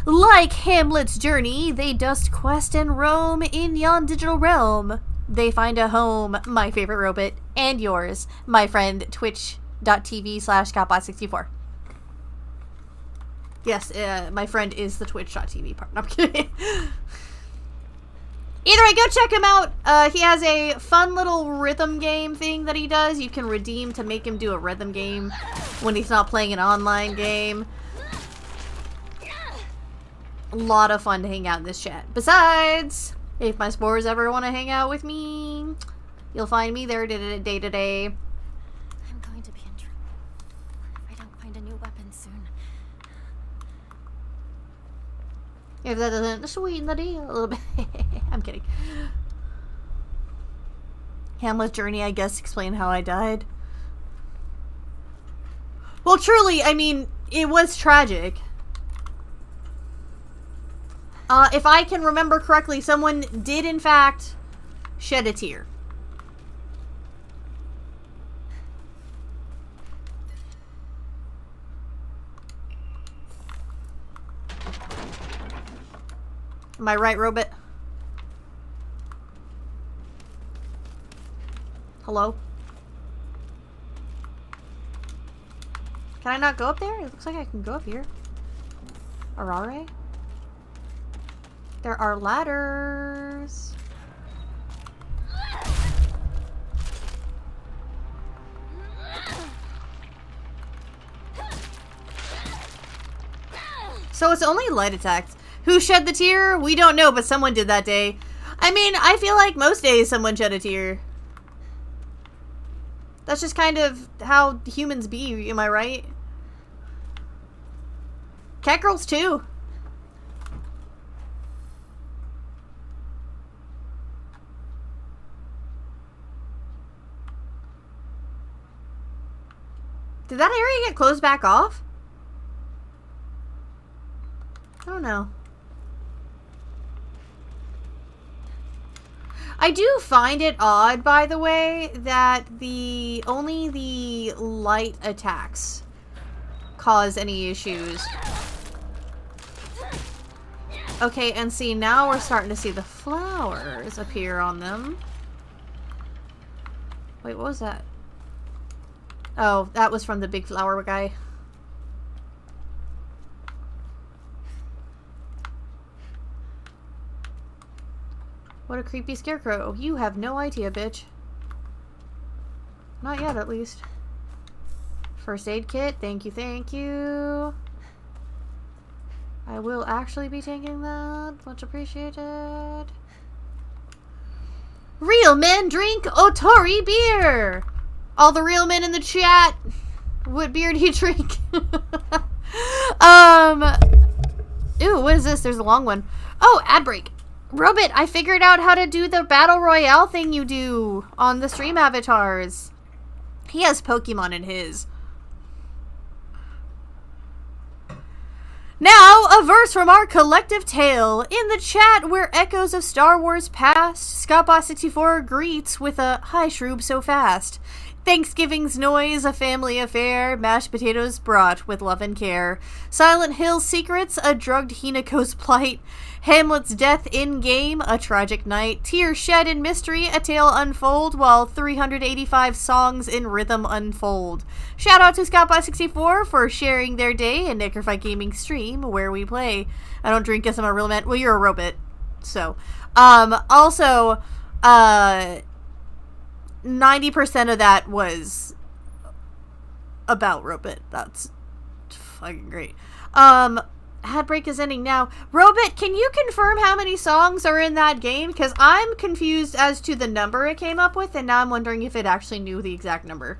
S3: Like Hamlet's journey, they dost quest and roam in yon digital realm. They find a home, my favorite robot, and yours, my friend, twitch.tv/Scottbot64. Yes, my friend is the twitch.tv part. No, I'm kidding. Either way, go check him out. He has a fun little rhythm game thing that he does. You can redeem to make him do a rhythm game when he's not playing an online game. A lot of fun to hang out in this chat. Besides, if my spores ever want to hang out with me, you'll find me there day to day.
S4: I'm going to be in trouble if I don't find a new weapon soon.
S3: If that doesn't sweeten the deal a little bit. I'm kidding. Hamlet's journey, I guess, explain how I died. Well, truly, I mean, it was tragic. If I can remember correctly, someone did, in fact, shed a tear. Am I right, Robot? Hello? Can I not go up there? It looks like I can go up here. F-rIday? There are ladders. So it's only light attacks. Who shed the tear? We don't know, but someone did that day. I mean, I feel like most days someone shed a tear. That's just kind of how humans be, am I right? Cat girls too. Did that area get closed back off? I don't know. I do find it odd, by the way, that only the light attacks cause any issues. Okay, and see, now we're starting to see the flowers appear on them. Wait, what was that? Oh, that was from the big flower guy. What a creepy scarecrow. You have no idea, bitch. Not yet, at least. First aid kit. Thank you, thank you. I will actually be taking that. Much appreciated. Real men drink Otori beer! All the real men in the chat. What beer do you drink? Ooh, what is this? There's a long one. Oh, ad break. Robit, I figured out how to do the battle royale thing you do on the stream avatars. He has Pokemon in his. Now, a verse from our collective tale. In the chat where echoes of Star Wars past, Scottbot64 greets with a "Hi Shroob so fast." Thanksgiving's noise, a family affair, mashed potatoes brought with love and care. Silent Hill secrets, a drugged Hinako's plight. Hamlet's death in-game, a tragic night. Tears shed in mystery, a tale unfold, while 385 songs in rhythm unfold. Shout out to Scottbot64 for sharing their day in Necrophy Gaming stream where we play. I don't drink, guess I'm a real man. Well, you're a robot. So, also, 90% of that was about Robit. That's fucking great. Ad break is ending now. Robit, can you confirm how many songs are in that game? Because I'm confused as to the number it came up with, and now I'm wondering if it actually knew the exact number.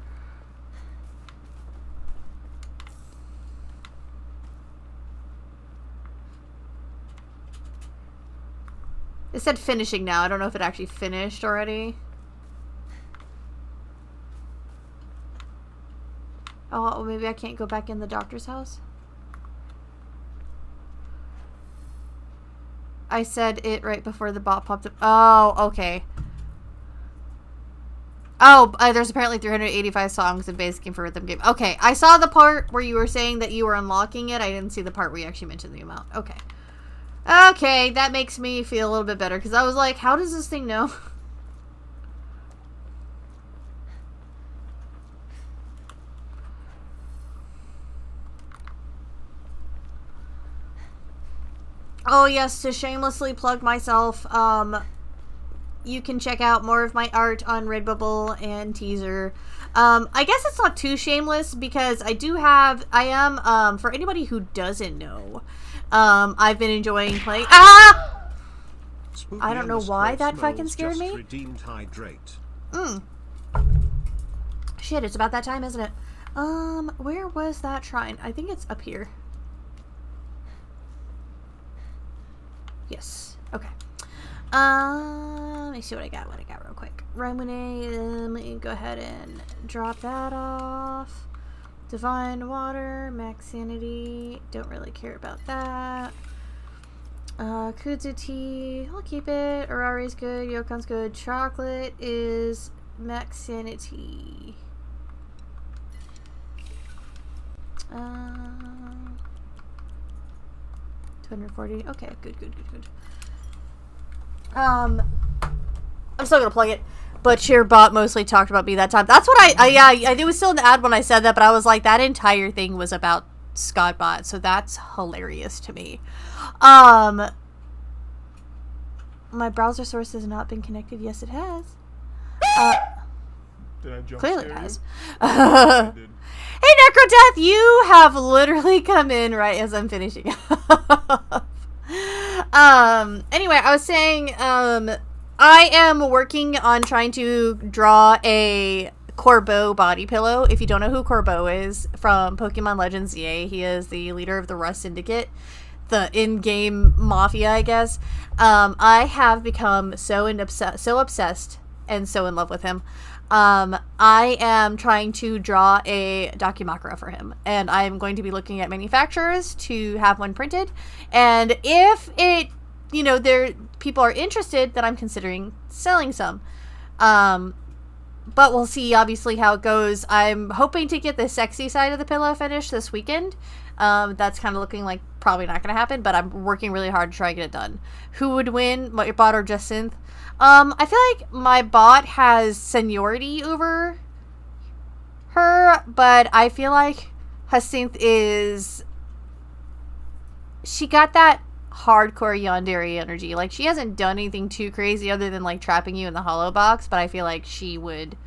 S3: It said finishing now. I don't know if it actually finished already. Oh, maybe I can't go back in the doctor's house? I said it right before the bot popped up. Oh, okay. Oh, there's apparently 385 songs in basic game for rhythm game. Okay, I saw the part where you were saying that you were unlocking it. I didn't see the part where you actually mentioned the amount. Okay. Okay, that makes me feel a little bit better, because I was like, how does this thing know? Oh yes, to shamelessly plug myself, you can check out more of my art on Redbubble and Teaser. I guess it's not too shameless because I am, for anybody who doesn't know, I've been enjoying playing, I don't know why that fucking scared me.
S5: Redeemed hydrate.
S3: Shit, it's about that time, isn't it? Where was that shrine? I think it's up here. Yes. Okay. Let me see what I got real quick. Let me go ahead and drop that off. Divine Water, Max Sanity, don't really care about that. Kudzu Tea, I'll keep it. Arari's good, Yokon's good. Chocolate is Max Sanity. 240. Okay, good. I'm still gonna plug it, but Shearbot mostly talked about me that time. That's what it was still in the ad when I said that, but I was like, that entire thing was about Scottbot, so that's hilarious to me. My browser source has not been connected. Yes, it has.
S1: Did I jump
S3: Clearly it
S1: scare
S3: has.
S1: you? I did.
S3: Hey, Necrodeath, you have literally come in right as I'm finishing up. Anyway, I was saying, I am working on trying to draw a Corbeau body pillow. If you don't know who Corbeau is from Pokemon Legends EA, he is the leader of the Rust Syndicate, the in-game mafia, I guess. I have become so obsessed and so in love with him. I am trying to draw a Dakimakura for him, and I'm going to be looking at manufacturers to have one printed. And if it, people are interested, then I'm considering selling some. But we'll see, obviously, how it goes. I'm hoping to get the sexy side of the pillow finished this weekend. That's kind of looking like probably not going to happen, but I'm working really hard to try to get it done. Who would win, my bot or just Synth? I feel like my bot has seniority over her, but I feel like Hyacinth is... She got that hardcore yandere energy. Like, she hasn't done anything too crazy other than, like, trapping you in the hollow box, but I feel like she would...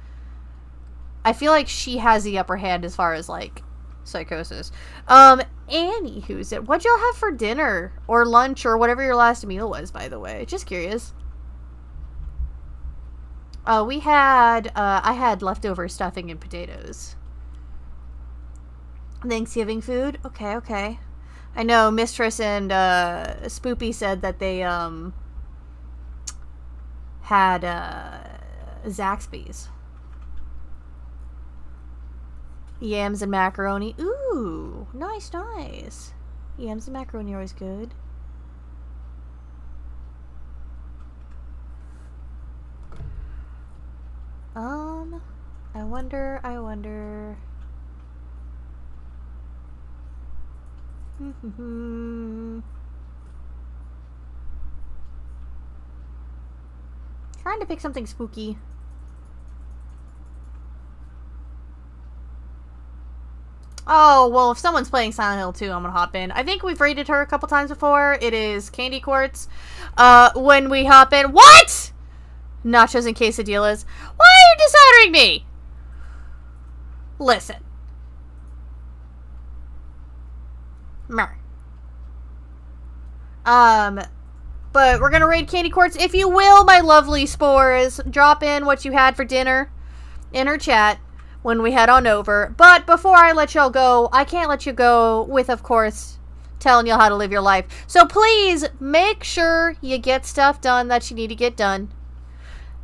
S3: I feel like she has the upper hand as far as, like, psychosis. Annie, who's it? What'd y'all have for dinner? Or lunch, or whatever your last meal was, by the way? Just curious. We had, I had leftover stuffing and potatoes. Thanksgiving food? Okay. I know Mistress and, Spoopy said that they, had, Zaxby's. Yams and macaroni. Ooh, nice. Yams and macaroni are always good. I wonder. Trying to pick something spooky. Oh, well, if someone's playing Silent Hill 2, I'm gonna hop in. I think we've rated her a couple times before. It is Candy Quartz. When we hop in... What?! Nachos and quesadillas. Why are you dishonoring me? Listen. Mer. But we're gonna raid Candy Quartz. If you will, my lovely spores, drop in what you had for dinner in her chat when we head on over. But before I let y'all go, I can't let you go with, of course, telling y'all how to live your life. So please make sure you get stuff done that you need to get done.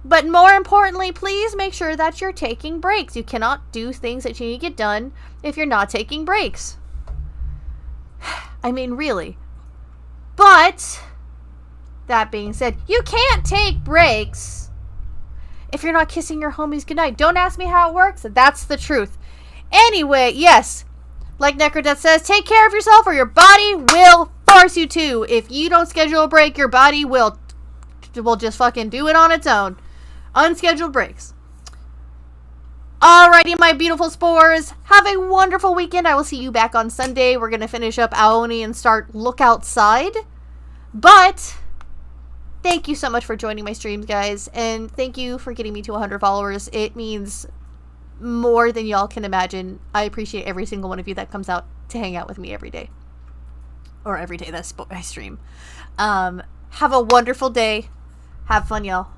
S3: But more importantly, please make sure that you're taking breaks. You cannot do things that you need to get done if you're not taking breaks. I mean, really. But, that being said, you can't take breaks if you're not kissing your homies goodnight. Don't ask me how it works. That's the truth. Anyway, yes. Like Necrodeath says, take care of yourself or your body will force you to. If you don't schedule a break, your body will just fucking do it on its own. Unscheduled breaks. Alrighty, my beautiful spores. Have a wonderful weekend. I will see you back on Sunday. We're going to finish up Aoni and start Look Outside. But, thank you so much for joining my streams, guys. And thank you for getting me to 100 followers. It means more than y'all can imagine. I appreciate every single one of you that comes out to hang out with me every day. Or every day that I stream. Have a wonderful day. Have fun, y'all.